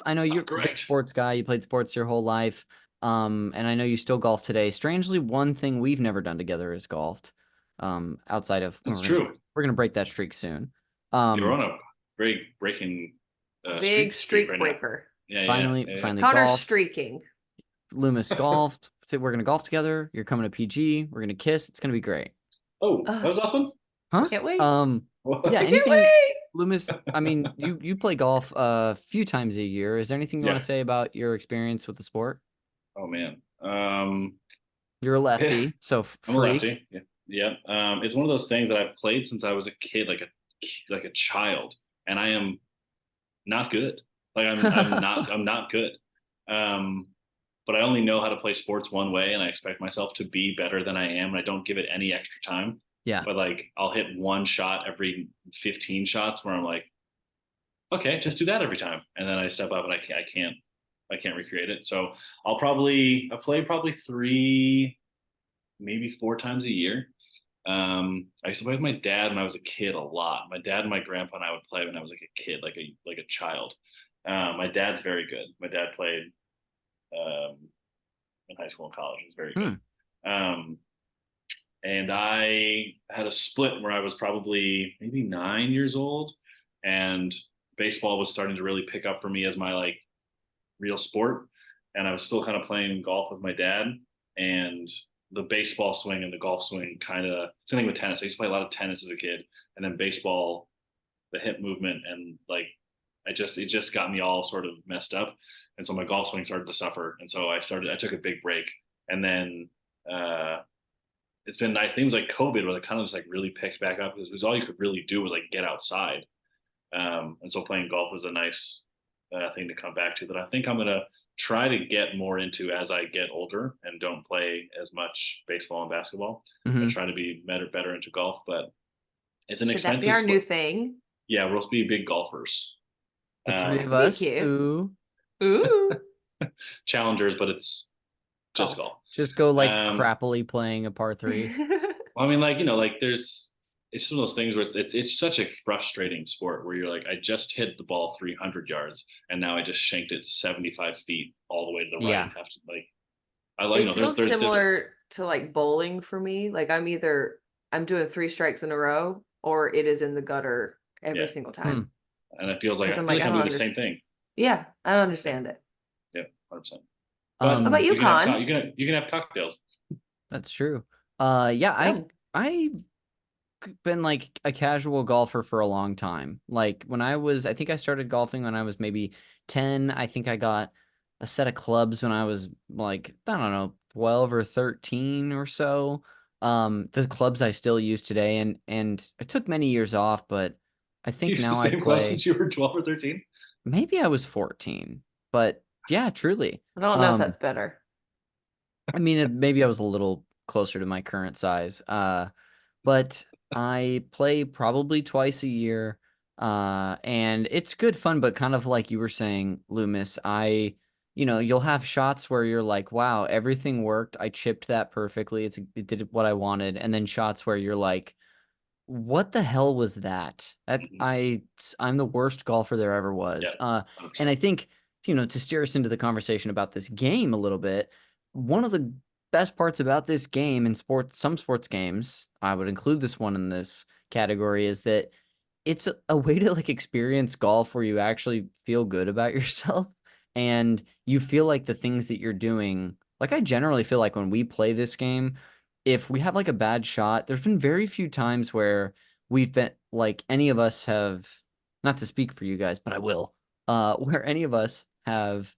I know you're not a big correct. sports guy. You played sports your whole life. And I know you still golf today. Strangely, one thing we've never done together is golfed. Outside of, That's true. we're gonna break that streak soon. You're on a very breaking big streak right now. breaker. Yeah, finally yeah. Connor's golfed. streaking. Loomis golfed. So we're gonna golf together. You're coming to PG. We're gonna kiss. It's gonna be great. Oh, that was the last one? Huh? Can't wait. Yeah, I can't anything, wait. Loomis, I mean, you play golf a few times a year. Is there anything you want Yeah. to say about your experience with the sport? Oh man. You're a lefty, so I'm a freak. lefty. Yeah. Yeah. It's one of those things that I've played since I was a kid, like a child, and I am not good. Like I'm not good. But I only know how to play sports one way, and I expect myself to be better than I am, and I don't give it any extra time. Yeah. But like I'll hit one shot every 15 shots where I'm like, okay, just do that every time, and then I step up and I can't recreate it. So I play probably 3, maybe 4 times a year. I used to play with my dad when I was a kid a lot. My dad and my grandpa and I would play when I was like a kid, like a child. My dad's very good. My dad played in high school and college. He was very good. And I had a split where I was probably maybe 9 years old, and baseball was starting to really pick up for me as my like real sport. and I was still kind of playing golf with my dad, and the baseball swing and the golf swing kind of same thing with tennis. I used to play a lot of tennis as a kid, and then baseball, the hip movement, and like it just got me all sort of messed up, and so my golf swing started to suffer, and so I took a big break, and then it's been nice things like COVID where it kind of just like really picked back up because it was all you could really do was like get outside, and so playing golf was a nice thing to come back to that I think I'm gonna try to get more into as I get older and don't play as much baseball and basketball. Mhm. I try to be better into golf, but it's an Should that expensive be our sport. new thing? Yeah, we'll be big golfers. The three of That'd be us. cute. Ooh. Ooh. Challengers, but it's just golf. Just go like crappily playing a par 3. Well, I mean, like, you know, like it's one of those things where it's such a frustrating sport where you're like, I just hit the ball 300 yards and now I just shanked it 75 feet all the way to the right. Yeah. And have to like, I like, It you know, feels similar to like bowling for me. Like I'm doing 3 strikes in a row or it is in the gutter every single time. And it feels like I'm I'm doing the same thing. Yeah, I don't understand it. Yeah, 100%. But how about you, Con? You can have cocktails. That's true. Yeah, I've been like a casual golfer for a long time. Like I think I started golfing when I was maybe 10. I think I got a set of clubs when I was like, I don't know, 12 or 13 or so. The clubs I still use today, and I took many years off, but I think now I play since you were 12 or 13. Maybe I was 14, but yeah, truly. I don't know if that's better. I mean, maybe I was a little closer to my current size. But I play probably twice a year. And it's good fun, but kind of like you were saying, Loomis, you'll have shots where you're like, wow, everything worked. I chipped that perfectly. It did what I wanted. And then shots where you're like, what the hell was that? I'm the worst golfer there ever was. Yeah, and I think, to steer us into the conversation about this game a little bit, one of the best parts about this game in some sports games, I would include this one in this category, is that it's a way to like experience golf where you actually feel good about yourself and you feel like the things that you're doing. Like I generally feel like when we play this game, if we have like a bad shot, there's been very few times where we've been like any of us have, not to speak for you guys, but I will, where any of us have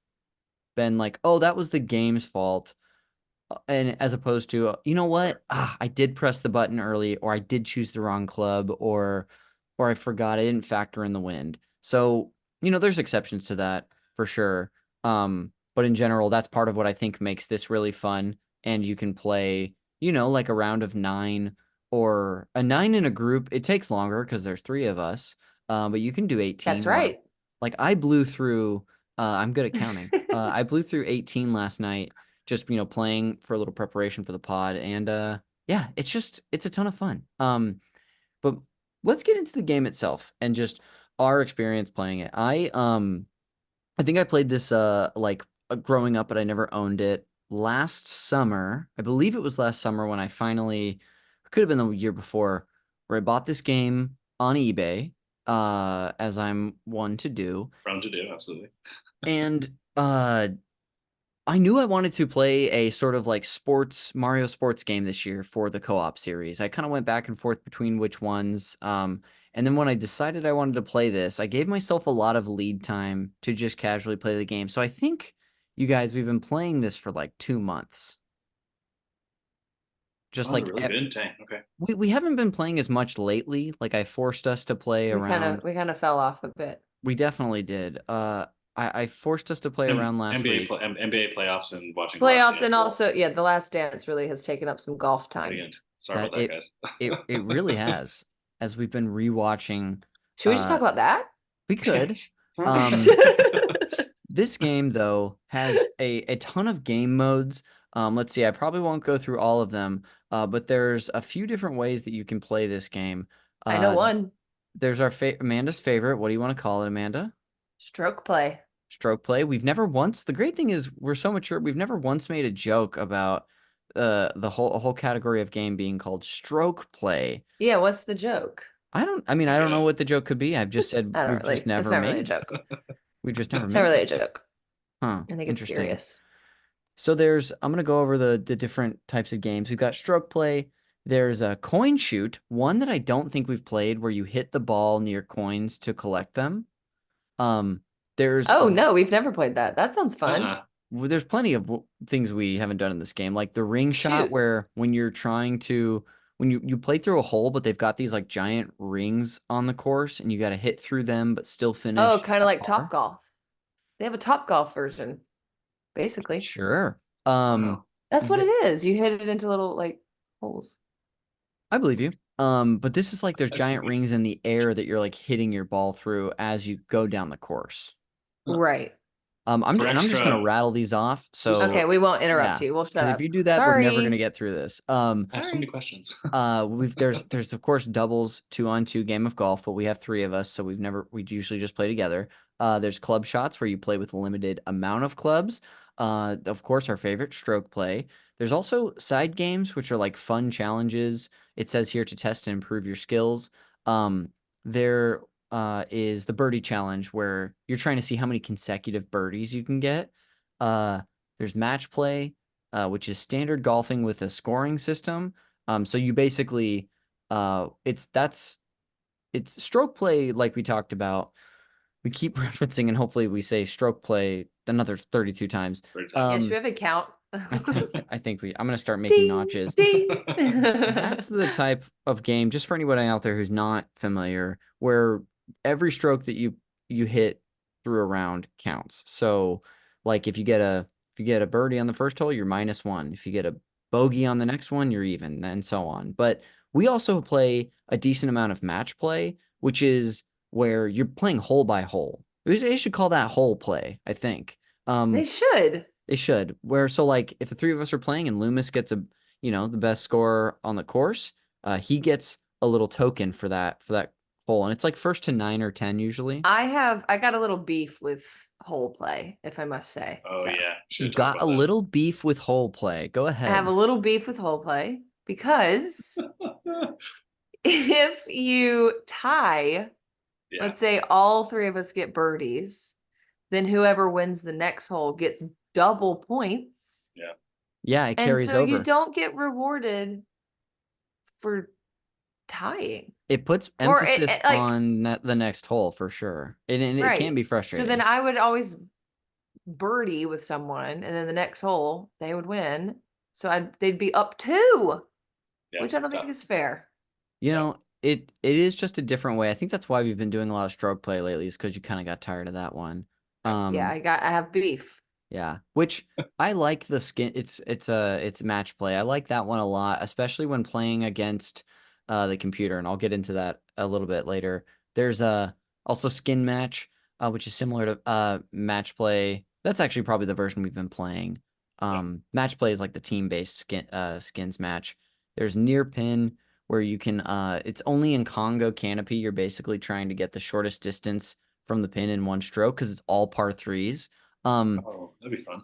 been like, oh, that was the game's fault. And as opposed to, you know what? I did press the button early, or I did choose the wrong club, or I forgot I didn't factor in the wind. So, there's exceptions to that for sure. But in general, that's part of what I think makes this really fun. And you can play, like a round of 9 or a 9 in a group. It takes longer because there's 3 of us. But you can do 18. That's right. Like I blew through, I'm good at counting. I blew through 18 last night, just, playing for a little preparation for the pod. And yeah, it's a ton of fun. But let's get into the game itself and just our experience playing it. I think I played this growing up, but I never owned it. Last summer, I believe it was last summer when I finally, could have been the year before, where I bought this game on eBay, as I'm one to do. Prone to do, absolutely. And I knew I wanted to play a sort of like Mario sports game this year for the co-op series. I kind of went back and forth between which ones. And then when I decided I wanted to play this, I gave myself a lot of lead time to just casually play the game. So I think, you guys, we've been playing this for like 2 months. Just like really good. Okay. We haven't been playing as much lately. Like I forced us to play around. We kind of fell off a bit. We definitely did. I forced us to play around last week. NBA playoffs and watching playoffs, and also The Last Dance really has taken up some golf time. Sorry about that, guys. it really has, as we've been rewatching. Should we just talk about that? We could. This game though has a ton of game modes. Let's see. I probably won't go through all of them, but there's a few different ways that you can play this game. I know one. There's our Amanda's favorite. What do you want to call it, Amanda? Stroke play. Stroke play. We've never once. The great thing is we're so mature. We've never once made a joke about the whole category of game being called stroke play. Yeah, what's the joke? I don't know what the joke could be. I've just said we've just never it's not made really a joke. We just never. It's made not really it. a joke. Huh. I think it's Interesting. serious. So I'm going to go over the different types of games. We've got stroke play. There's a coin shoot, one that I don't think we've played, where you hit the ball near coins to collect them. There's Oh no, we've never played that. That sounds fun. There's plenty of things we haven't done in this game, like the ring shot, Shoot. where when you're trying to when you play through a hole, but they've got these like giant rings on the course, and you got to hit through them, but still finish. Oh, kind of like par. Topgolf. They have a Topgolf version, basically. Sure. Wow. That's what it is. You hit it into little like holes. I believe you. But this is like there's giant rings in the air that you're like hitting your ball through as you go down the course. Right. I'm just gonna rattle these off. So okay, we won't interrupt you. We'll shut because up. if you do that, we're never gonna get through this. I have so many questions. There's of course doubles 2-on-2 game of golf, but we have 3 of us, so we usually just play together. There's club shots where you play with a limited amount of clubs. Of course, our favorite, stroke play. There's also side games, which are like fun challenges. It says here to test and improve your skills. There is the birdie challenge, where you're trying to see how many consecutive birdies you can get. There's match play, which is standard golfing with a scoring system. So you basically, it's stroke play, like we talked about. We keep referencing, and hopefully we say stroke play another 32 times. Yeah, should we have a count? I think I'm gonna start making notches. Ding. That's the type of game, just for anybody out there who's not familiar, where every stroke that you hit through a round counts. So, like if you get a birdie on the first hole, you're -1. If you get a bogey on the next one, you're even, and so on. But we also play a decent amount of match play, which is where you're playing hole by hole. They should call that hole play, I think. They should. They should. So like if the 3 of us are playing and Loomis gets the best score on the course, he gets a little token for that hole, and it's like first to 9 or 10 usually. I got a little beef with hole play, if I must say. Oh yeah. You got a little beef with hole play. Go ahead. I have a little beef with hole play because if you tie, let's say all 3 of us get birdies, then whoever wins the next hole gets double points. Yeah, it carries over. And so you don't get rewarded for tying. It puts emphasis on the next hole for sure. And it can be frustrating. So then I would always birdie with someone, and then the next hole they would win. So they'd be up 2, which I don't think is fair. It is just a different way. I think that's why we've been doing a lot of stroke play lately, is because you kind of got tired of that one. I have beef. Yeah, which I like the skin. It's match play. I like that one a lot, especially when playing against the computer, and I'll get into that a little bit later. There's also skin match, which is similar to match play. That's actually probably the version we've been playing. Match play is like the team-based skins match. There's near pin, where you can it's only in Congo canopy. You're basically trying to get the shortest distance from the pin in one stroke, because it's all par 3s. Oh, that'd be fun.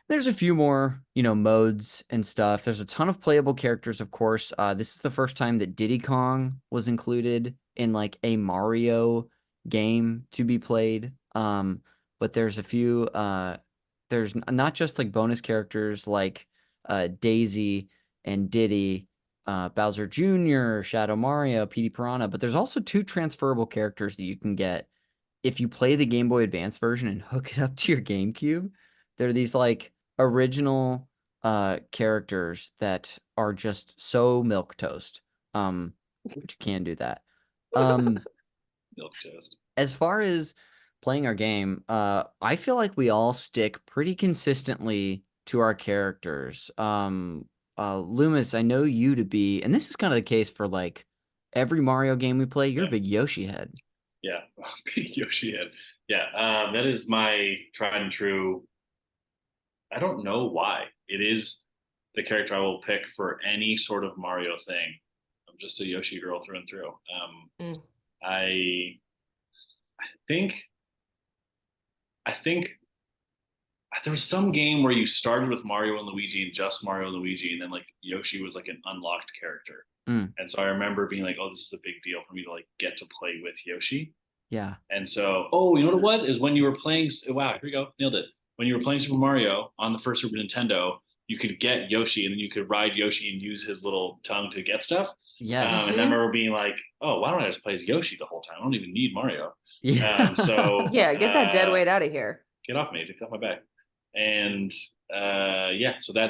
There's a few more, modes and stuff. There's a ton of playable characters, of course. This is the first time that Diddy Kong was included in like a Mario game to be played. But there's a few, there's not just like bonus characters like Daisy and Diddy, Bowser Jr., Shadow Mario, Petey Piranha, but there's also 2 transferable characters that you can get if you play the Game Boy Advance version and hook it up to your GameCube. They're these like original characters that are just so milquetoast. But you can do that. Milquetoast. As far as playing our game, I feel like we all stick pretty consistently to our characters. Loomis, I know you to be, and this is kind of the case for like every Mario game we play, you're a big Yoshi head. Yeah, big Yoshi head. Yeah, that is my tried and true. I don't know why. It is the character I will pick for any sort of Mario thing. I'm just a Yoshi girl through and through. I think there was some game where you started with Mario and Luigi and just Mario and Luigi, and then like Yoshi was like an unlocked character. And so I remember being like, oh, this is a big deal for me to like get to play with Yoshi. Yeah. And so, you know what it was? Is when you were playing, wow, here we go, nailed it. when you were playing Super Mario on the first Super Nintendo, you could get Yoshi and then you could ride Yoshi and use his little tongue to get stuff. Yes. And I remember being like, oh, why don't I just play as Yoshi the whole time? I don't even need Mario. Yeah. So Yeah, get that dead weight out of here. Get off me, get off my back. And yeah, so that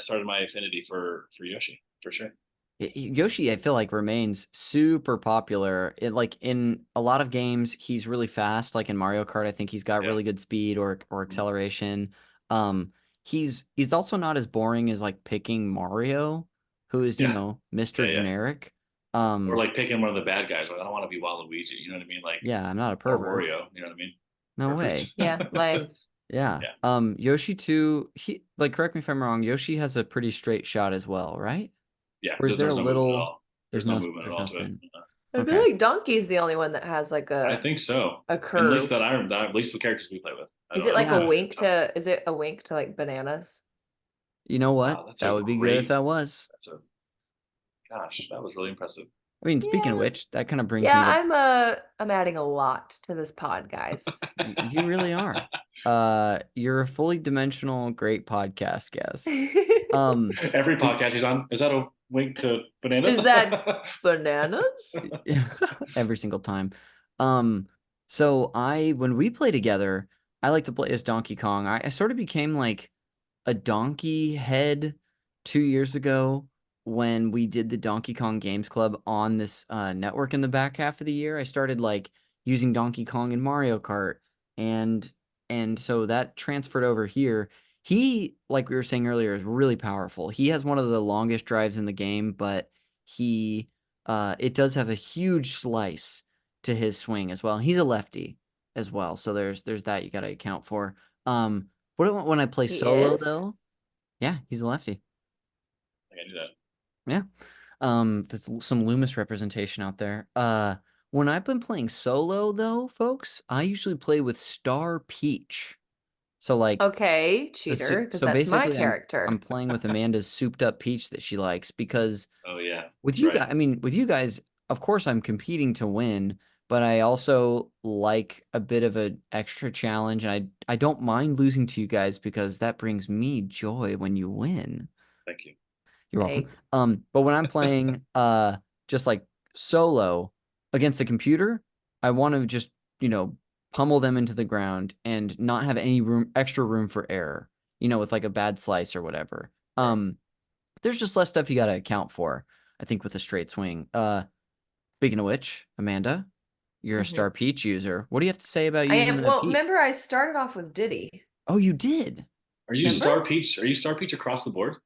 started my affinity for Yoshi for sure. Yoshi, I feel like remains super popular. Like in a lot of games, he's really fast. Like in Mario Kart, I think he's got really good speed or acceleration. He's also not as boring as like picking Mario, who is, you know, Mr. Generic. Or like picking one of the bad guys. Like, I don't want to be Waluigi. You know what I mean? Like, yeah, I'm not a pervert. Or Wario. You know what I mean? No way. Yeah, like. Yeah. Yoshi too. He like correct me if I'm wrong. Yoshi has a pretty straight shot as well, right? Yeah. Or is there a no little? There's no movement at all to it. I feel like Donkey's the only one that has like a. I think so. A curve. At least at least the characters we play with. Is it like a wink to? Is it a wink to like bananas? You know what? Wow, that would be good if that was. Gosh, that was really impressive. I mean, speaking of which, that kind of brings me to... I'm adding a lot to this pod, guys. You really are. You're a fully dimensional, great podcast guest. Every podcast he's on, is that a wink to bananas? Is that bananas? Every single time. So when we play together, I like to play as Donkey Kong. I sort of became like a donkey head 2 years ago when we did the Donkey Kong Games Club on this network in the back half of the year. I started like using Donkey Kong in Mario Kart, and so that transferred over here. He, like we were saying earlier, is really powerful. He has one of the longest drives in the game, but it does have a huge slice to his swing as well. And he's a lefty as well, so there's that you got to account for. When I play solo though, yeah, he's a lefty. I can do that. Yeah. There's some Loomis representation out there. When I've been playing solo though, folks, I usually play with Star Peach. So like, okay, cheater, because that's my character. I'm playing with Amanda's souped up peach that she likes because with you guys, with you guys, of course I'm competing to win, but I also like a bit of an extra challenge, and I don't mind losing to you guys because that brings me joy when you win. Thank you. You're welcome. But when I'm playing just like solo against a computer, I want to just, pummel them into the ground and not have any extra room for error, with like a bad slice or whatever. There's just less stuff you got to account for, I think, with a straight swing. Speaking of which, Amanda, you're a Star Peach user. What do you have to say about using Peach? Well, remember I started off with Diddy. Oh, you did? Are you Star Peach? Are you Star Peach across the board?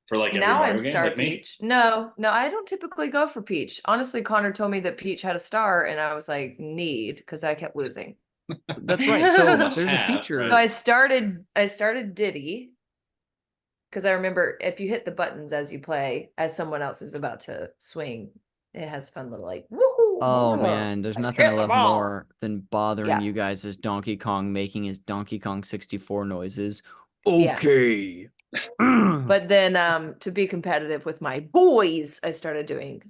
For like every now Mario I'm game, Star like Peach. No, I don't typically go for Peach. Honestly, Connor told me that Peach had a star, and I was like, need, because I kept losing. That's right. So there's a feature. Right? So I started Diddy, because I remember if you hit the buttons as you play, as someone else is about to swing, it has fun little like woohoo. Oh man, there's nothing I love more than bothering you guys as Donkey Kong making his Donkey Kong 64 noises. Okay. Yeah. But then to be competitive with my boys, I started doing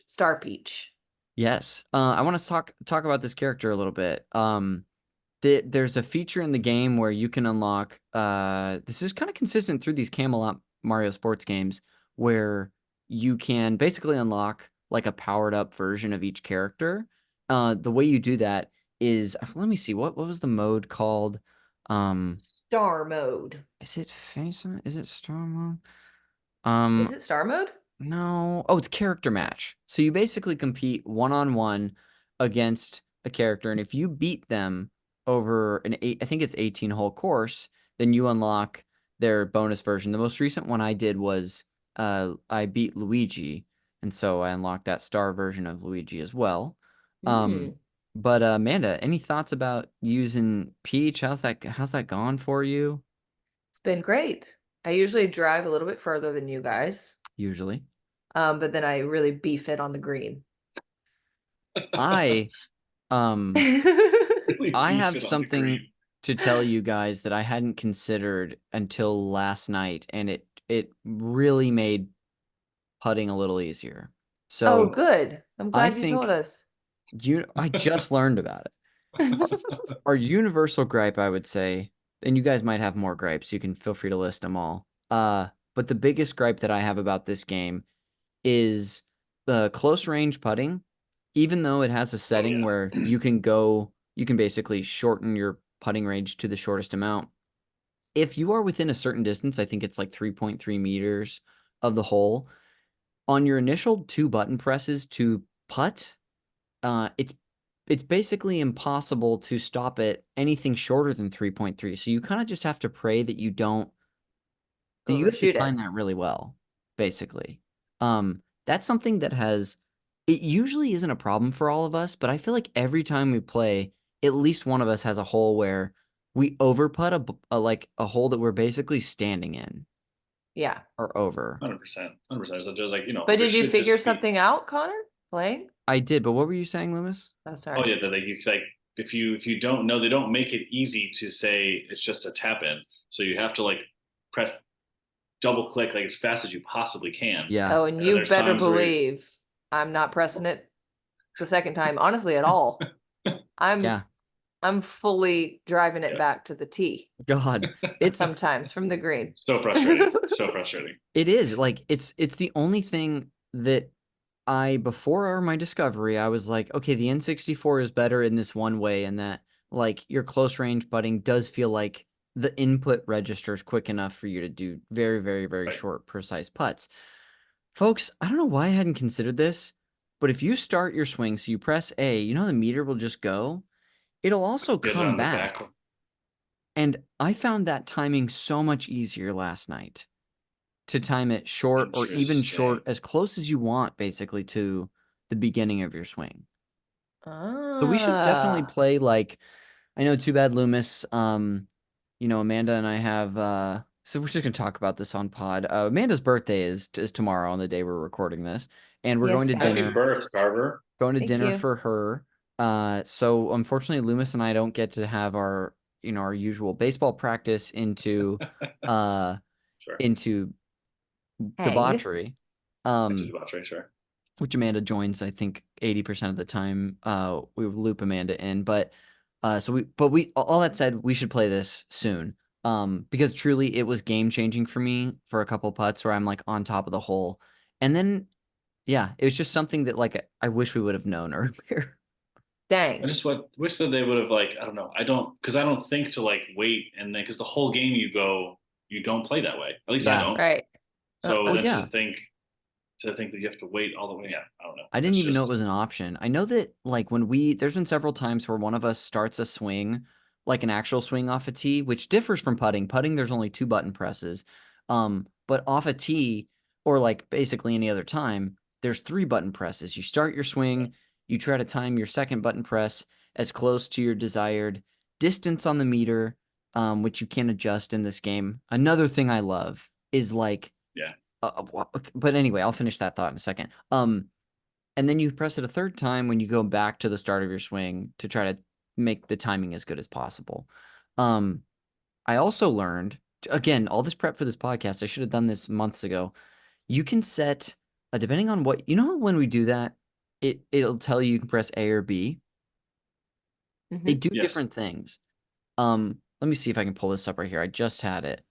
Star Peach. Yes. I want to talk about this character a little bit. There's a feature in the game where you can unlock this is kind of consistent through these Camelot Mario sports games, where you can basically unlock like a powered up version of each character. The way you do that is, let me see, what was the mode called? Star mode. Is it Is it star mode? Is it star mode? No. Oh, it's character match. So you basically compete one-on-one against a character, and if you beat them over I think it's 18-hole course, then you unlock their bonus version. The most recent one I did was I beat Luigi, and so I unlocked that star version of Luigi as well. But Amanda, any thoughts about using Peach? How's that gone for you? It's been great. I usually drive a little bit further than you guys. Usually. But then I really beef it on the green. I have something to tell you guys that I hadn't considered until last night, and it really made putting a little easier. So good. I'm glad you told us. I just learned about it. Our universal gripe, I would say, and you guys might have more gripes. You can feel free to list them all. But the biggest gripe that I have about this game is the close range putting. Even though it has a setting where you can basically shorten your putting range to the shortest amount. If you are within a certain distance, I think it's like 3.3 meters of the hole, on your initial 2 button presses to putt, it's basically impossible to stop at anything shorter than 3.3. So you kind of just have to pray that you have to time that really well, basically. That's something that it usually isn't a problem for all of us, but I feel like every time we play, at least one of us has a hole where we over putt a hole that we're basically standing in. Yeah. Or over. 100%. 100%. So just like, But did you figure something out, Connor? Playing? I did, but what were you saying, Loomis? Oh, sorry. Oh yeah, that if you don't know, they don't make it easy to say it's just a tap in. So you have to like press double click like as fast as you possibly can. Yeah. Oh, and you better believe I'm not pressing it the second time, honestly, at all. I'm fully driving it back to the tee. God, it's sometimes from the green. So frustrating. So frustrating. It is like it's the only thing that before my discovery, I was like, okay, the N64 is better in this one way, and that like your close range putting does feel like the input registers quick enough for you to do very, very, very short, precise putts. Folks, I don't know why I hadn't considered this, but if you start your swing, so you press A, the meter will just go. It'll also come back. And I found that timing so much easier last night to time it short or even short, as close as you want, basically, to the beginning of your swing. So we should definitely play, like, I know Too Bad Loomis, Amanda and I have, so we're just going to talk about this on pod. Amanda's birthday is tomorrow on the day we're recording this. And we're going to dinner. Happy birthday, Tarver. Going to dinner for her. So unfortunately, Loomis and I don't get to have our usual baseball practice into into debauchery. Debauchery, sure. Which Amanda joins, I think 80% of the time. We loop Amanda in, but all that said, we should play this soon. Because truly it was game changing for me for a couple putts where I'm like on top of the hole. And then yeah, it was just something that like I wish we would have known earlier. Dang. I just wish that they would have like, I don't know. I don't think to like wait and then because the whole game you don't play that way. At least I don't. Right. So to think that you have to wait all the way. Yeah, I don't know. I didn't even know it was an option. I know that like there's been several times where one of us starts a swing, like an actual swing off a tee, which differs from putting. Putting, there's only 2 button presses. But off a tee or like basically any other time, there's 3 button presses. You start your swing, you try to time your second button press as close to your desired distance on the meter, which you can adjust in this game. Another thing I love is like, but anyway, I'll finish that thought in a second. And then you press it a third time when you go back to the start of your swing to try to make the timing as good as possible. I also learned, again, all this prep for this podcast, I should have done this months ago. You can set, depending on what, when we do that, it'll tell you can press A or B. Mm-hmm. They do different things. Let me see if I can pull this up right here. I just had it.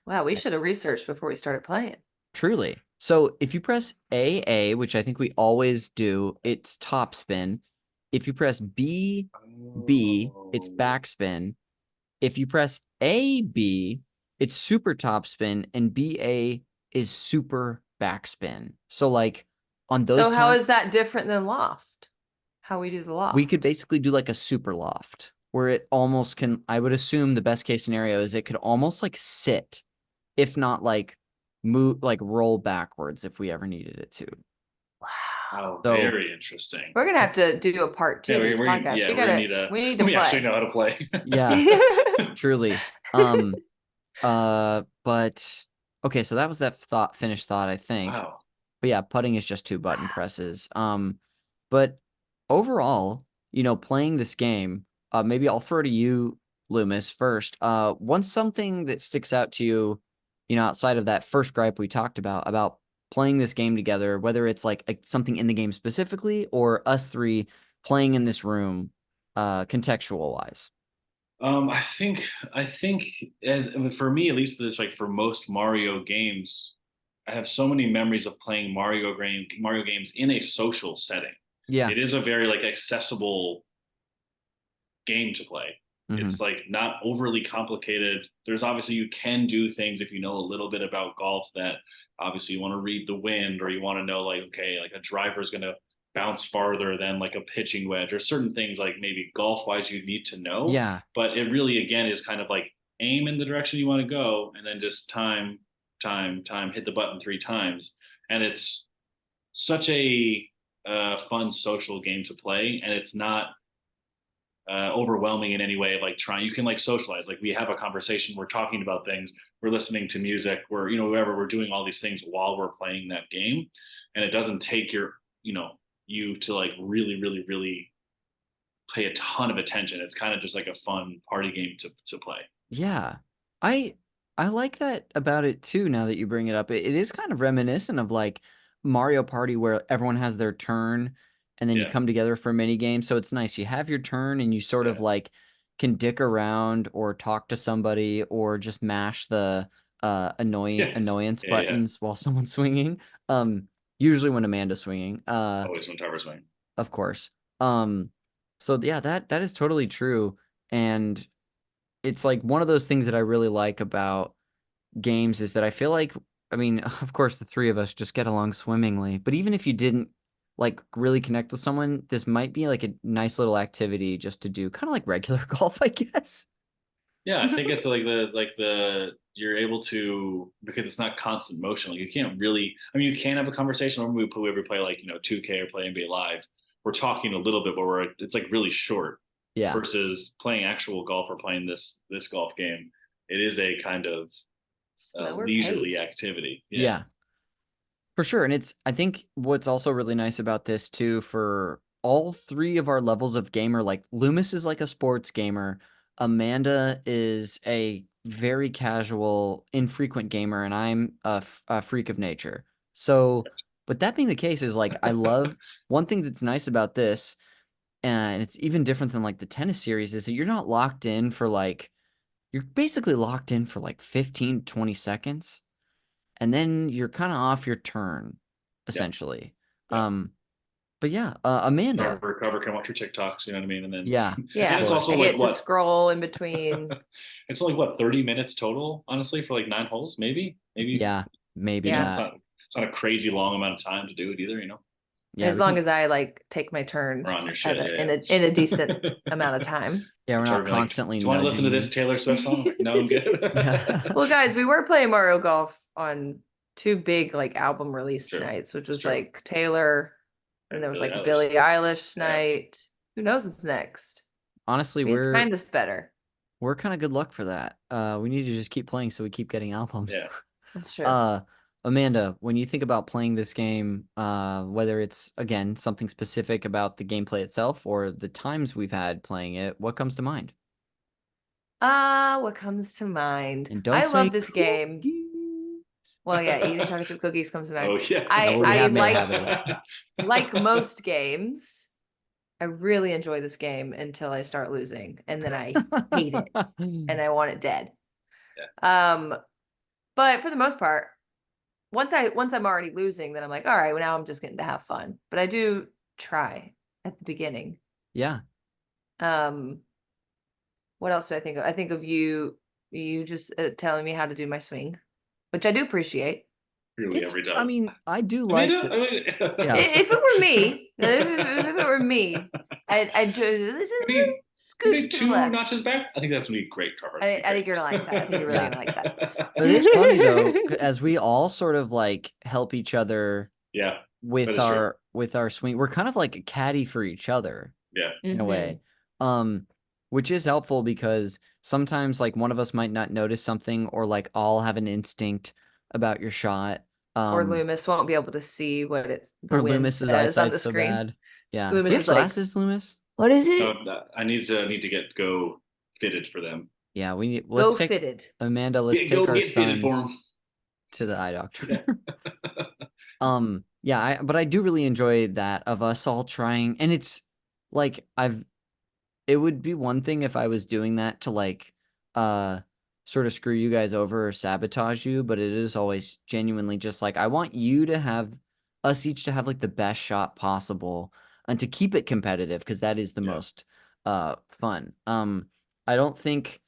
Wow, we should have researched before we started playing. Truly. So if you press AA, which I think we always do, it's top spin. If you press B, it's backspin. If you press AB, it's super top spin, and BA is super backspin. So like on those So how is that different than loft? How we do the loft? We could basically do like a super loft where it almost can, I would assume the best case scenario is it could almost like sit, if not like move, like roll backwards if we ever needed it to. Wow, very interesting. We're gonna have to do a part 2 of this podcast. We need to play. Actually know how to play. Yeah, truly. But okay, so that was that finished thought, I think. Wow. But yeah, putting is just 2 button presses. But overall, playing this game, maybe I'll throw to you, Loomis, first. Once something that sticks out to you, outside of that first gripe we talked about playing this game together, whether it's like something in the game specifically or us 3 playing in this room, contextual wise. I think as for me at least, this like for most Mario games, I have so many memories of playing Mario games in a social setting. Yeah. It is a very like accessible game to play. Hmm. It's like not overly complicated. There's obviously you can do things if you know a little bit about golf that obviously you want to read the wind or you want to know like okay, like a driver's going to bounce farther than like a pitching wedge or certain things like maybe golf wise you need to know, Yeah. but it really again is kind of like aim in the direction you want to go and then just time hit the button 3 times, and it's such a fun social game to play, and it's not overwhelming in any way of like trying you can like socialize like we have a conversation, we're talking about things, we're listening to music, we're whoever we're doing all these things while we're playing that game, and it doesn't take your you to like really pay a ton of attention. It's kind of just like a fun party game to play. Yeah. I I like that about it too, now that you bring it up. It is kind of reminiscent of like Mario Party where everyone has their turn and then you Yeah, come together for mini games. So it's nice. You have your turn and you sort of yeah, like can dick around or talk to somebody or just mash the yeah, annoyance yeah. buttons while someone's swinging. Um Usually when Amanda's swinging. Always when Tarver swing. Of course. Um so yeah, that is totally true. And it's like one of those things that I really like about games is that I feel like, I mean, of course, the three of us just get along swimmingly, but even if you didn't like really connect with someone, this might be like a nice little activity just to do, kind of like regular golf, I guess. Yeah, I think it's like the you're able to because it's not constant motion. Like you can't really. I mean, you can have a conversation when we play like 2K or play NBA Live. We're talking a little bit, but it's like really short. Yeah, Versus playing actual golf or playing this golf game, it is a kind of Slower leisurely pace. activity. Yeah, yeah, for sure. And I think what's also really nice about this too, for all three of our levels of gamer, like Loomis is like a sports gamer, Amanda is a very casual, infrequent gamer, and I'm a freak of nature. So, but that being the case, is like I love one thing that's nice about this, and it's even different than like the tennis series, is that you're not locked in for like, you're basically locked in for like 15, 20 seconds and then you're kind of off your turn, yeah, essentially. yeah. Um, but yeah, Amanda. Recover, come watch your TikToks. You know what I mean? And then, Yeah, of and Yeah. it's course. also I like get to what scroll in between. it's only what 30 minutes total, honestly, for like 9 holes, maybe. Yeah, maybe Yeah. It's that. not a crazy long amount of time to do it either. Yeah, As we long can. as I like take my Or turn on your at shit, a, yeah, in a decent yeah. amount of time. Yeah, So we're Trevor not be like, do constantly you want to listen to nudging this you. Taylor Swift song? I'm like, no, I'm good. Well, guys, we were playing Mario Golf on two big like album release True. nights, which It's was true. like Taylor, and And there was Billie like Eilish. Billie Eilish Yeah. night. Who knows what's next? Honestly, We we're timed this better. we're kind of good luck for that. We need to just keep playing so we keep getting albums. Yeah. That's true. Uh, Amanda, when you think about playing this game, whether it's again something specific about the gameplay itself or the times we've had playing it, what comes to mind? What comes to mind? And don't I say love this game. cookies. Well, yeah, eating chocolate chip cookies comes to mind. Oh yeah. Yeah, I we I have made a habit of like that. like most games, I really enjoy this game until I start losing, and then I hate it and I want it dead. Yeah. But for the most part, once I'm already losing, then I'm like, all right, well now I'm just getting to have fun. But I do try at the beginning. Yeah. Um, what else do I think of? I think of you just telling me how to do my swing, which I do appreciate. Really every I time. mean, I do like Amanda? that. Yeah. If it were me, if it were me, I'd just Maybe scooch to the 2 left. notches back. I think that's gonna be great, Trevor. I think you're gonna like that. I think you're really Yeah. gonna like that. But it is funny though, as we all sort of like help each other Yeah, that with is true. our swing. We're kind of like a caddy for each other Yeah. in a Mhm. way. Which is helpful because sometimes like one of us might not notice something or like I'll have an instinct about your shot. Or Loomis won't be able to see what the Or wind Loomis's says on the eyesight's so screen. bad. Yeah. Do Loomis you have is like, glasses, Loomis? what is it? No, I need to go fitted for them. Yeah, we need Go let's take fitted. Amanda, let's take Go our get fitted son for them. to the eye doctor. Yeah. Yeah, but I do really enjoy that of us all trying, and it's like it would be one thing if I was doing that to like sort of screw you guys over or sabotage you, but it is always genuinely just like I want you to have us each to have like the best shot possible and to keep it competitive because that is the most fun. I don't think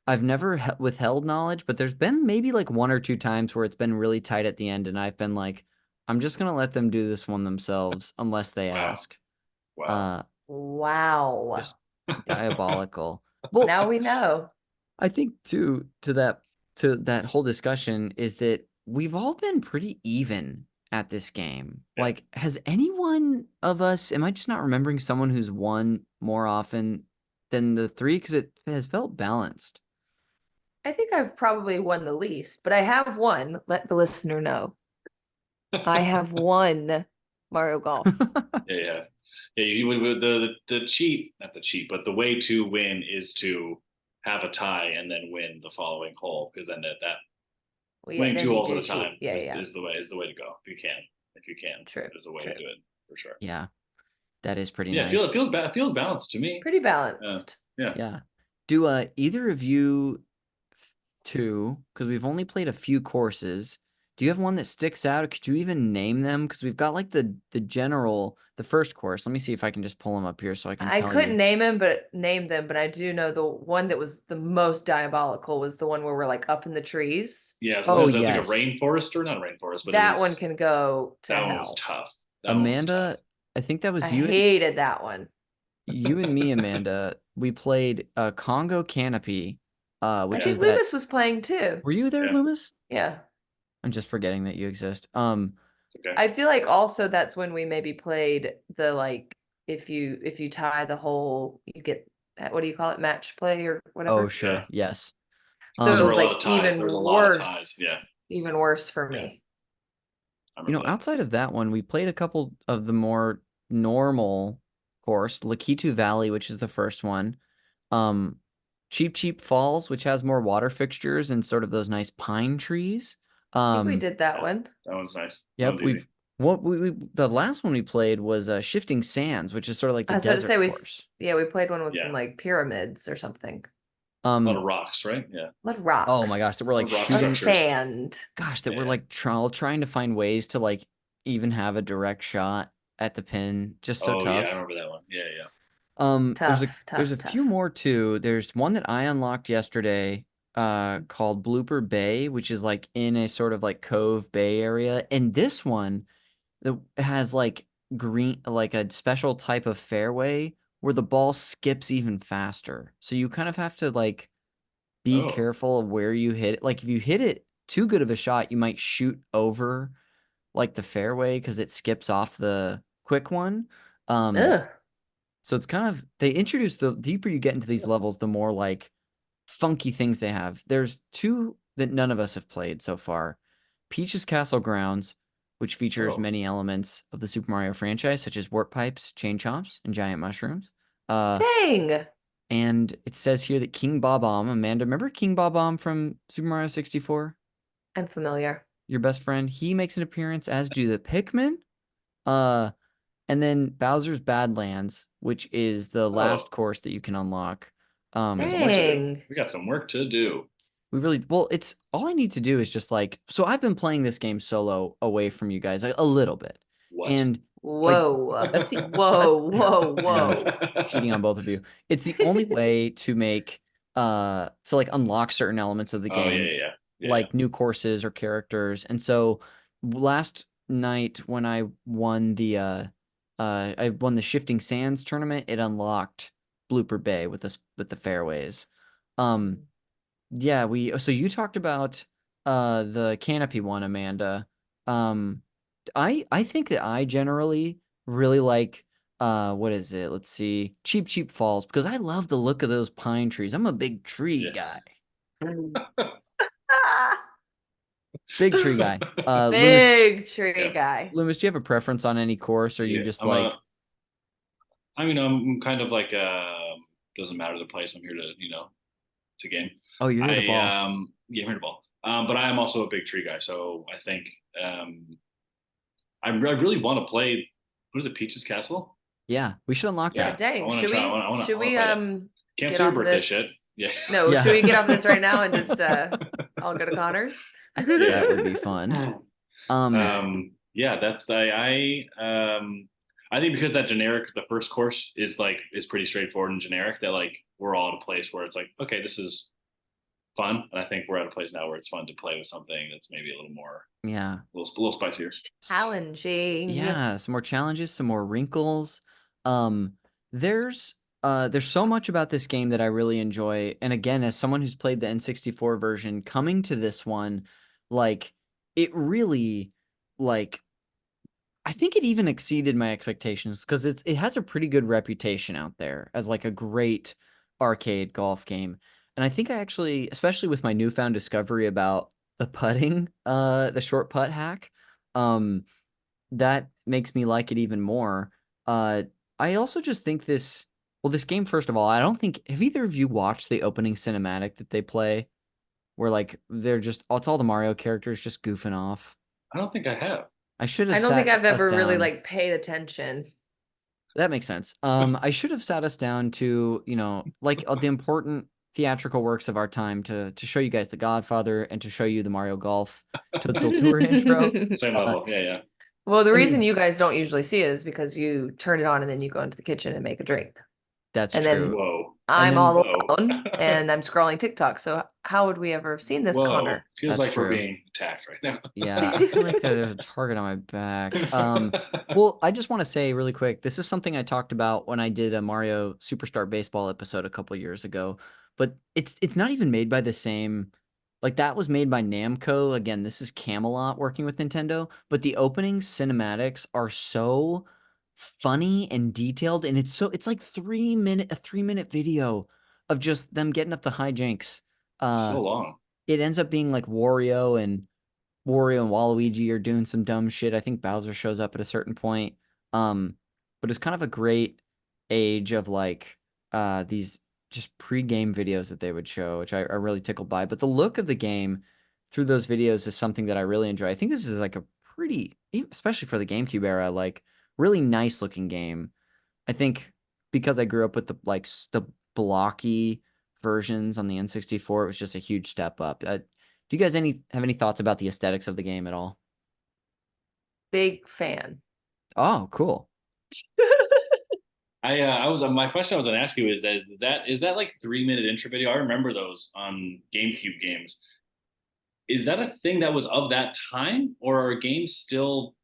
I've never withheld knowledge, but there's been maybe like one or two times where it's been really tight at the end and I've been like, I'm just gonna let them do this one themselves unless they Wow. ask. Wow. Wow. Just diabolical. Well, Now we know. I think too to that whole discussion is that we've all been pretty even at this game. Yeah. Like, has anyone of us, am I just not remembering someone who's won more often than the three? Because it has felt balanced. I think I've probably won the least, but I have won. Let the listener know. I have won Mario Golf. Yeah. The cheat, not the cheat, but the way to win is to have a tie and then win the following hole, because then that Well, yeah, winning then 2 you holes do at a time cheat. Yeah, yeah. is the way to go. If you can, True. there's a way True. to do it for sure. Yeah, that is pretty Yeah, nice. it feels balanced to me. Pretty balanced. Yeah. Yeah. Do either of you two, because we've only played a few courses, do you have one that sticks out? Or could you even name them? Because we've got like the first course. Let me see if I can just pull them up here so I can I tell couldn't you. name them, but I do know the one that was the most diabolical was the one where we're like up in the trees. Yeah, so Oh, that's yes. like a rainforest, or not a rainforest, but that one can go to that hell. one was tough. That Amanda, one was tough. I think that was I you. hated that one. You and me, Amanda. We played Congo Canopy, which I is think that. Loomis was playing too. Were you there, Yeah. Loomis? Yeah. I'm just forgetting that you exist. Okay. I feel like also that's when we maybe played the like if you tie the hole, you get what do you call it? Match play or whatever. Oh, sure. Yeah. Yes. So it There were was a lot like of ties. There was a lot of ties. Yeah. even worse for Yeah. me. I You remember know, that. outside of that one, we played a couple of the more normal course, Lakitu Valley, which is the first one. Um, Cheap Falls, which has more water fixtures and sort of those nice pine trees. I think we did that one. That one's nice. Yep, the last one we played was Shifting Sands, which is sort of like I the was about to desert say course. we played one with Yeah. some like pyramids or something. A lot of rocks, right? Yeah. A lot of rocks. Oh my gosh, that we're like Rock shooting structures. Sand. Gosh, that we're Yeah. like trying to find ways to like even have a direct shot at the pin. Just so Oh tough. yeah, I remember that one. Yeah, yeah. There's a few more too. There's one that I unlocked yesterday, called Blooper Bay, which is like in a sort of like Cove Bay area. And this one that has like like a special type of fairway where the ball skips even faster. So you kind of have to like be Oh. careful of where you hit it. Like if you hit it too good of a shot, you might shoot over like the fairway because it skips off the quick one. Ugh. So it's kind of, they introduce, the deeper you get into these levels, the more like funky things they have. There's two that none of us have played so far. Peach's Castle Grounds, which features many elements of the Super Mario franchise, such as warp pipes, chain chomps, and giant mushrooms. Dang. And it says here that King Bob-omb, Amanda, remember King Bob-omb from Super Mario 64? I'm familiar. Your best friend. He makes an appearance, as do the Pikmin. And then Bowser's Badlands, which is the last course that you can unlock. Dang. We got some work to do. It's all I need to do is just like, so I've been playing this game solo away from you guys a little bit. What? And Whoa. that's the whoa. cheating on both of you. It's the only way to make to like unlock certain elements of the game. Yeah. Like new courses or characters. And so last night when I won the Shifting Sands tournament, it unlocked Blooper Bay with the fairways. Yeah, so you talked about the canopy one, Amanda. I think that I generally really like what is it? Let's see. Cheap Falls, because I love the look of those pine trees. I'm a big tree guy. Big tree guy. Big tree guy. Loomis, do you have a preference on any course, or you just like? I'm kind of like doesn't matter the place. I'm here to to game. Oh, you're here to ball. Yeah, I'm here to ball. But I am also a big tree guy, so I think I really want to play. What is it, Peach's Castle? Yeah, we should unlock Yeah, that. dang. I want to Should try. we? I want Should we to play that. Can't get say your off of birthday this? shit. Yeah. No, Yeah. should we get off this right now and just I'll go to Connor's? I think that would be fun. Yeah, that's I think because that generic, the first course is pretty straightforward and generic, that like we're all at a place where it's like, okay, this is fun. And I think we're at a place now where it's fun to play with something that's maybe a little more, Yeah. a little spicier. Challenging. Yeah, some more challenges, some more wrinkles. Um, there's so much about this game that I really enjoy. And again, as someone who's played the N64 version, coming to this one, like it really like I think it even exceeded my expectations because it has a pretty good reputation out there as like a great arcade golf game. And I think I actually, especially with my newfound discovery about the putting, the short putt hack, um, that makes me like it even more. Uh, I also just think this game, first of all, I don't think, have either of you watched the opening cinematic that they play where like they're just, it's all the Mario characters just goofing off? I don't think I have. I should have I don't think sat I've us ever really down. like paid attention. That makes sense. I should have sat us down to, like the important theatrical works of our time to show you guys The Godfather and to show you the Mario Golf Toadstool Tour intro. Same level. Yeah. Well, the reason you guys don't usually see it is because you turn it on and then you go into the kitchen and make a drink. That's And true. then Whoa. I'm then- all Whoa. alone and I'm scrolling TikTok. So how would we ever have seen this, Whoa. Connor? Feels That's like we're true. being attacked right now. Yeah, I feel like there's a target on my back. Well, I just want to say really quick, this is something I talked about when I did a Mario Superstar Baseball episode a couple years ago, but it's not even made by the same, like that was made by Namco. Again, this is Camelot working with Nintendo, but the opening cinematics are so funny and detailed, and it's like a 3-minute video of just them getting up to hijinks. So long. It ends up being like Wario and Waluigi are doing some dumb shit. I think Bowser shows up at a certain point. But it's kind of a great age of like these just pre-game videos that they would show, which I really tickled by. But the look of the game through those videos is something that I really enjoy. I think this is like a pretty, especially for the GameCube era, like really nice looking game. I think because I grew up with the blocky versions on the N64, it was just a huge step up. Do you guys have any thoughts about the aesthetics of the game at all? Big fan. Oh, cool. I was my question I was gonna ask you is that like 3-minute intro video? I remember those on GameCube games. Is that a thing that was of that time, or are games still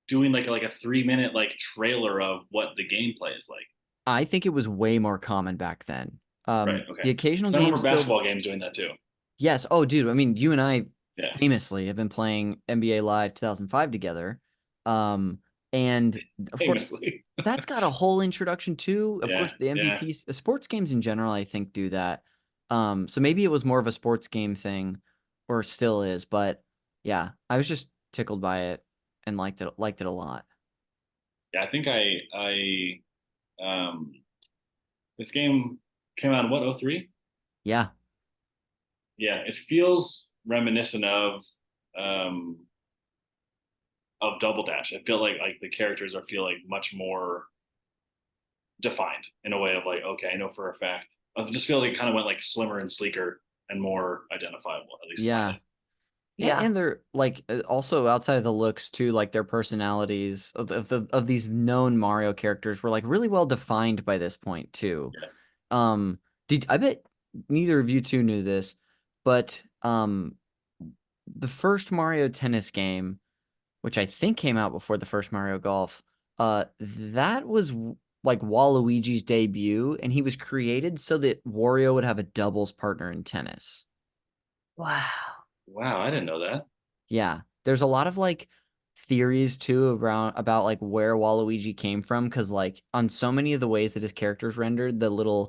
doing like a 3-minute like trailer of what the gameplay is like? I think it was way more common back then. Right. Okay. The occasional 'Cause I game remember still. basketball games doing that too. Yes. Oh, dude. I mean, you and I Yeah. famously have been playing NBA Live 2005 together. And of course, Famously. that's got a whole introduction too. Of Yeah, course, the MVPs, the sports games in general, I think do that. So maybe it was more of a sports game thing, or still is. But yeah, I was just tickled by it and liked it a lot. Yeah, I think this game came out in what, 03? Yeah. Yeah, it feels reminiscent of Double Dash. I feel like the characters feel like much more defined in a way of like, okay, I know for a fact. I just feel like it kind of went like slimmer and sleeker and more identifiable, at least in my Yeah. head. Yeah. And they're like also outside of the looks too, like their personalities of these known Mario characters were like really well defined by this point too. Yeah. I bet neither of you two knew this, but the first Mario Tennis game, which I think came out before the first Mario Golf, that was like Waluigi's debut, and he was created so that Wario would have a doubles partner in tennis. Wow. Wow, I didn't know that. Yeah, there's a lot of like theories too around about like where Waluigi came from, because like on so many of the ways that his character's rendered, the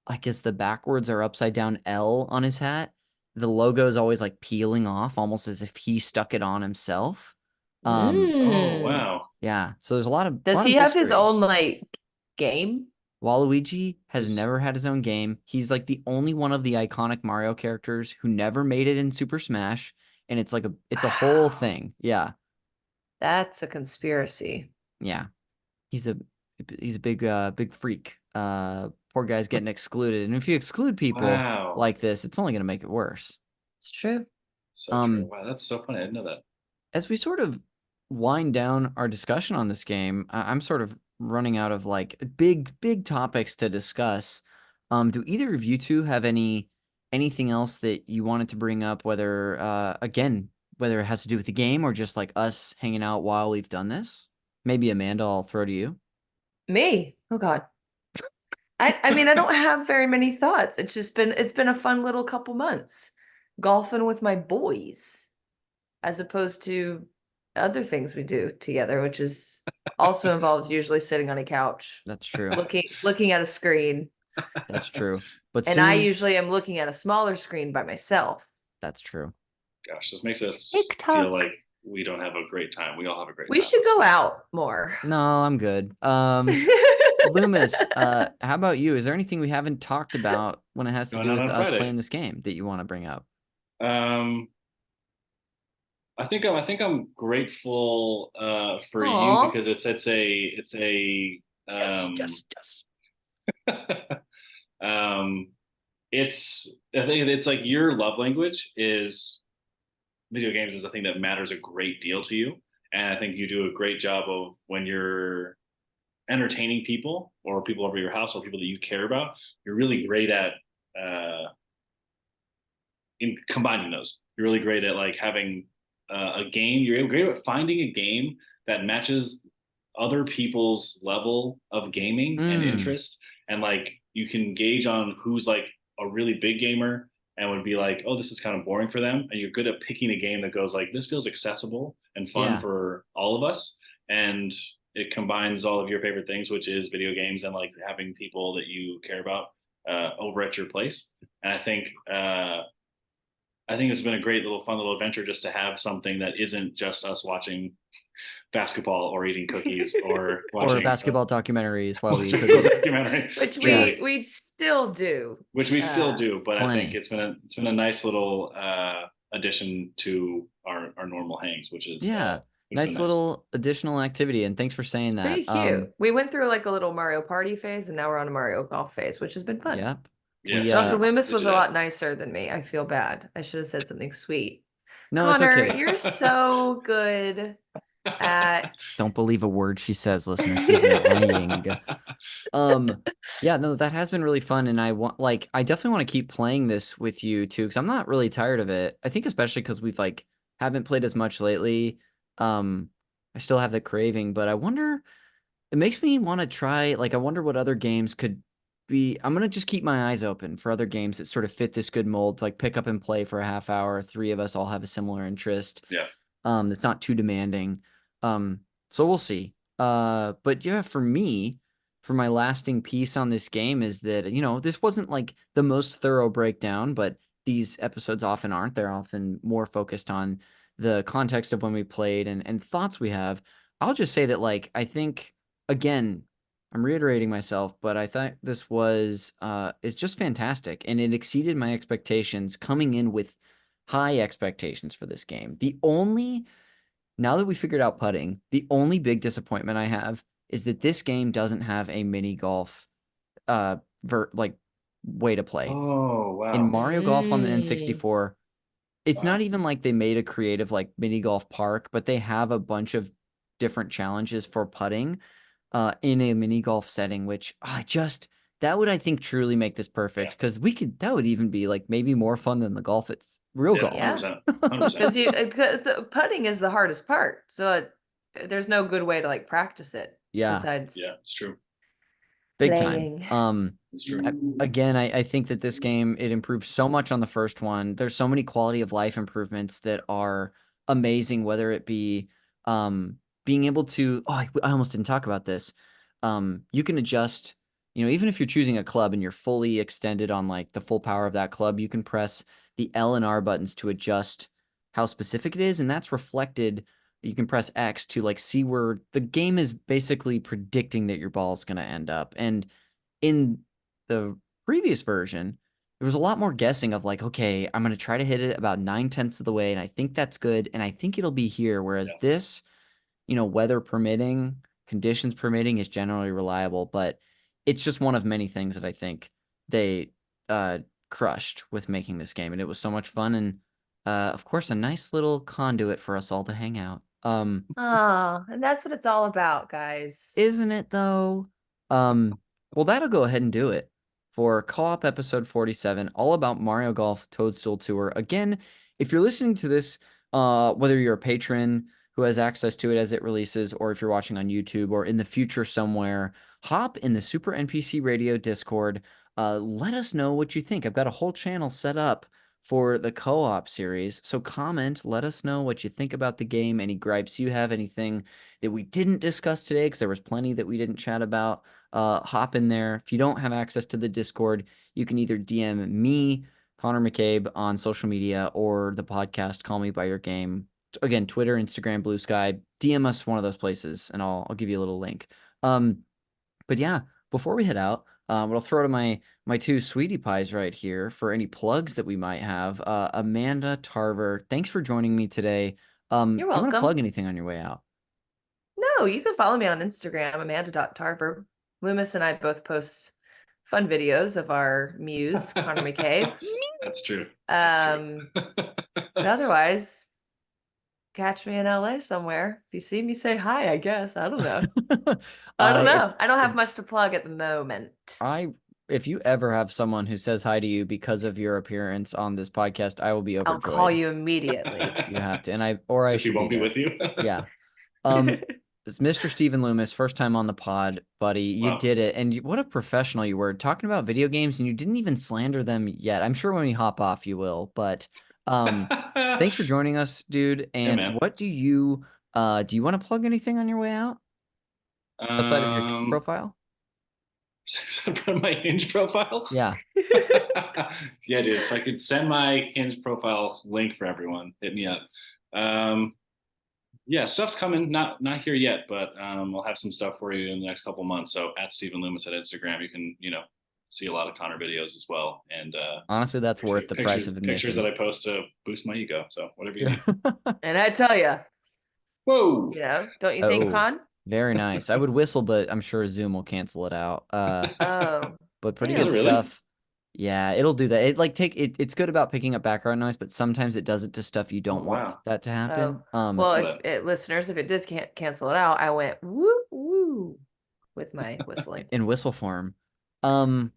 I guess the backwards or upside down L on his hat, the logo is always like peeling off, almost as if he stuck it on himself. Oh Mm. wow. Yeah, so there's a lot of Does he have his mystery. own like game? Waluigi has never had his own game. He's like the only one of the iconic Mario characters who never made it in Super Smash, and it's a whole Wow. thing. Yeah. That's a conspiracy. Yeah. he's a big freak. Poor guy's getting excluded, and if you exclude people Wow. like this, it's only going to make it worse. It's true. So true. Wow, that's so funny. I didn't know that. As we sort of wind down our discussion on this game, I'm sort of running out of like big topics to discuss. Do either of you two have anything else that you wanted to bring up, whether whether it has to do with the game or just like us hanging out while we've done this? Maybe Amanda, I'll throw to you. Me? Oh God. I mean, I don't have very many thoughts. It's been a fun little couple months golfing with my boys, as opposed to other things we do together, which is also involves usually sitting on a couch, That's true. looking at a screen. That's true. But And soon, I usually am looking at a smaller screen by myself. that's true. Gosh, this makes us TikTok. feel like we don't have a great time. We all have a great time. We should go out more. No, I'm good. Loomis, how about you? Is there anything we haven't talked about when it has to Going do out with on us Friday. playing this game that you want to bring up? I think I'm grateful for Aw. you because it's a Yes. I think it's like your love language is video games is a thing that matters a great deal to you, and I think you do a great job of when you're entertaining people or people over your house or people that you care about. You're really great at in combining those. You're really great at like having a game. You're great at finding a game that matches other people's level of gaming and interest, and like you can gauge on who's like a really big gamer and would be like, oh, this is kind of boring for them, and you're good at picking a game that goes like, this feels accessible and fun for all of us, and it combines all of your favorite things, which is video games and like having people that you care about over at your place. And I think it's been a great little fun little adventure just to have something that isn't just us watching basketball or eating cookies or watching or basketball documentaries while we documentary, which we still do. Which we still do, but plenty. I think it's been a nice little addition to our normal hangs, which is nice little additional activity. And thanks for saying that. Pretty cute. We went through like a little Mario Party phase, and now we're on a Mario Golf phase, which has been fun. Yep. Yeah. Also, Loomis was a lot nicer than me. I feel bad. I should have said something sweet. No, Connor, it's okay. You're so good at. Don't believe a word she says, listeners. She's lying. Yeah, no, that has been really fun, and I definitely want to keep playing this with you too, because I'm not really tired of it. I think especially because we've like haven't played as much lately. I still have the craving, but I wonder. It makes me want to try. Like, I wonder what other games could be. I'm gonna just keep my eyes open for other games that sort of fit this good mold. Like, pick up and play for a half hour. 3 of us all have a similar interest. Yeah. That's not too demanding. So we'll see. But yeah, for me, for my lasting piece on this game is that, this wasn't like the most thorough breakdown, but these episodes often aren't. They're often more focused on the context of when we played and thoughts we have. I'll just say that, like, I think, again, I'm reiterating myself, but I thought this was is just fantastic, and it exceeded my expectations coming in with high expectations for this game. Now that we figured out putting, the only big disappointment I have is that this game doesn't have a mini golf way to play. Oh, wow. In Mario Golf on the N64, it's not even like they made a creative like mini golf park, but they have a bunch of different challenges for putting in a mini golf setting, which that would, I think, truly make this perfect, because that would even be like maybe more fun than the golf. It's real golf. 100%. Because the putting is the hardest part, so there's no good way to like practice it. Yeah. Besides, it's true. Big playing. time. It's true. Again, I think that this game, it improved so much on the first one. There's so many quality of life improvements that are amazing, whether it be being able to, I almost didn't talk about this. You can adjust, even if you're choosing a club and you're fully extended on like the full power of that club, you can press the L and R buttons to adjust how specific it is. And that's reflected. You can press X to like see where the game is basically predicting that your ball is going to end up. And in the previous version, there was a lot more guessing of like, okay, I'm going to try to hit it about 9/10 of the way, and I think that's good, and I think it'll be here. Whereas this, weather permitting, conditions permitting, is generally reliable, but it's just one of many things that I think they crushed with making this game, and it was so much fun, and of course, a nice little conduit for us all to hang out. And that's what it's all about, guys. Isn't it though? Well, that'll go ahead and do it for co-op episode 47, all about Mario Golf Toadstool Tour. Again, if you're listening to this, whether you're a patron who has access to it as it releases, or if you're watching on YouTube or in the future somewhere, hop in the Super NPC Radio Discord. Let us know what you think. I've got a whole channel set up for the co-op series. So comment, let us know what you think about the game, any gripes you have, anything that we didn't discuss today, because there was plenty that we didn't chat about. Hop in there. If you don't have access to the Discord, you can either DM me, Connor McCabe, on social media, or the podcast, Call Me By Your Game. Again, Twitter, Instagram, Blue Sky. DM us one of those places, and I'll give you a little link. But yeah, before we head out, I'll throw to my two sweetie pies right here for any plugs that we might have. Amanda, Tarver, thanks for joining me today. You're Do you want to welcome. plug anything on your way out? No, you can follow me on Instagram, Amanda.Tarver. Loomis and I both post fun videos of our muse, Connor McCabe. That's true. But otherwise, catch me in LA somewhere. If you see me, say hi, I guess. I don't know. I don't know. I don't have much to plug at the moment. If you ever have someone who says hi to you because of your appearance on this podcast, I will be overjoyed. I'll call you immediately. You have to, and I So should he won't be there. with you. Yeah. It's Mr. Stephen Loomis, first time on the pod, buddy. You Wow. did it, and what a professional you were, talking about video games, and you didn't even slander them yet. I'm sure when we hop off, you will. But thanks for joining us, dude. And man. what do you want to plug anything on your way out outside of your profile? My Hinge profile? Yeah. Yeah, dude. If I could send my Hinge profile link for everyone, hit me up. Yeah, stuff's coming. Not here yet, but I'll have some stuff for you in the next couple months. So at Stephen Loomis at Instagram, you can see a lot of Connor videos as well. And honestly, that's worth the price of admission. Pictures that I post to boost my ego. So whatever you need. And I tell you, whoa, don't you think, Con? Very nice. I would whistle, but I'm sure Zoom will cancel it out. But pretty good stuff. Yeah, it'll do that. It's good about picking up background noise, but sometimes it does it to stuff you don't want that to happen. Well, listeners, if it does cancel it out, I went woo woo with my whistling in whistle form. Well,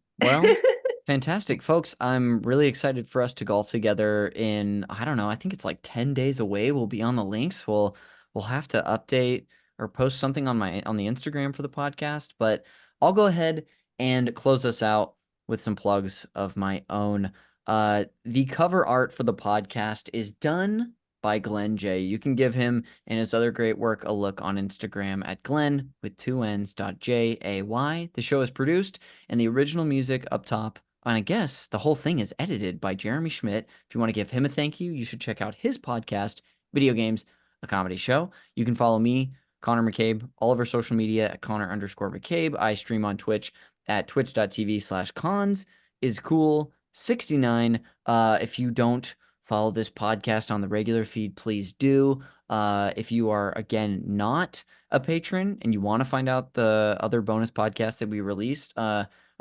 fantastic, folks. I'm really excited for us to golf together in, I don't know, I think it's like 10 days away. We'll be on the links. We'll have to update or post something on the Instagram for the podcast, but I'll go ahead and close us out with some plugs of my own. The cover art for the podcast is done by Glenn J. You can give him and his other great work a look on Instagram at Glenn with 2Ns.JAY. The show is produced and the original music up top, and I guess the whole thing is edited by Jeremy Schmidt. If you want to give him a thank you, you should check out his podcast, Video Games, a Comedy Show. You can follow me, Connor McCabe, all of our social media at Connor_McCabe. I stream on Twitch at twitch.tv/cons is cool 69. If you don't follow this podcast on the regular feed, please do. If you are, again, not a patron and you want to find out the other bonus podcasts that we released,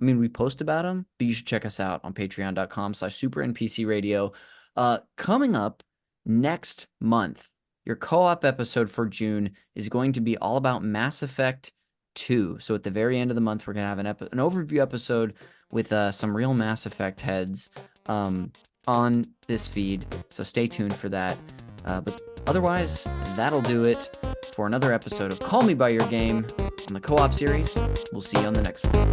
we post about them, but you should check us out on patreon.com/supernpcradio. Coming up next month, your co-op episode for June is going to be all about Mass Effect 2. So at the very end of the month, we're going to have an overview episode with some real Mass Effect heads on this feed. So stay tuned for that. But otherwise, that'll do it for another episode of Call Me By Your Game on the co-op series. We'll see you on the next one.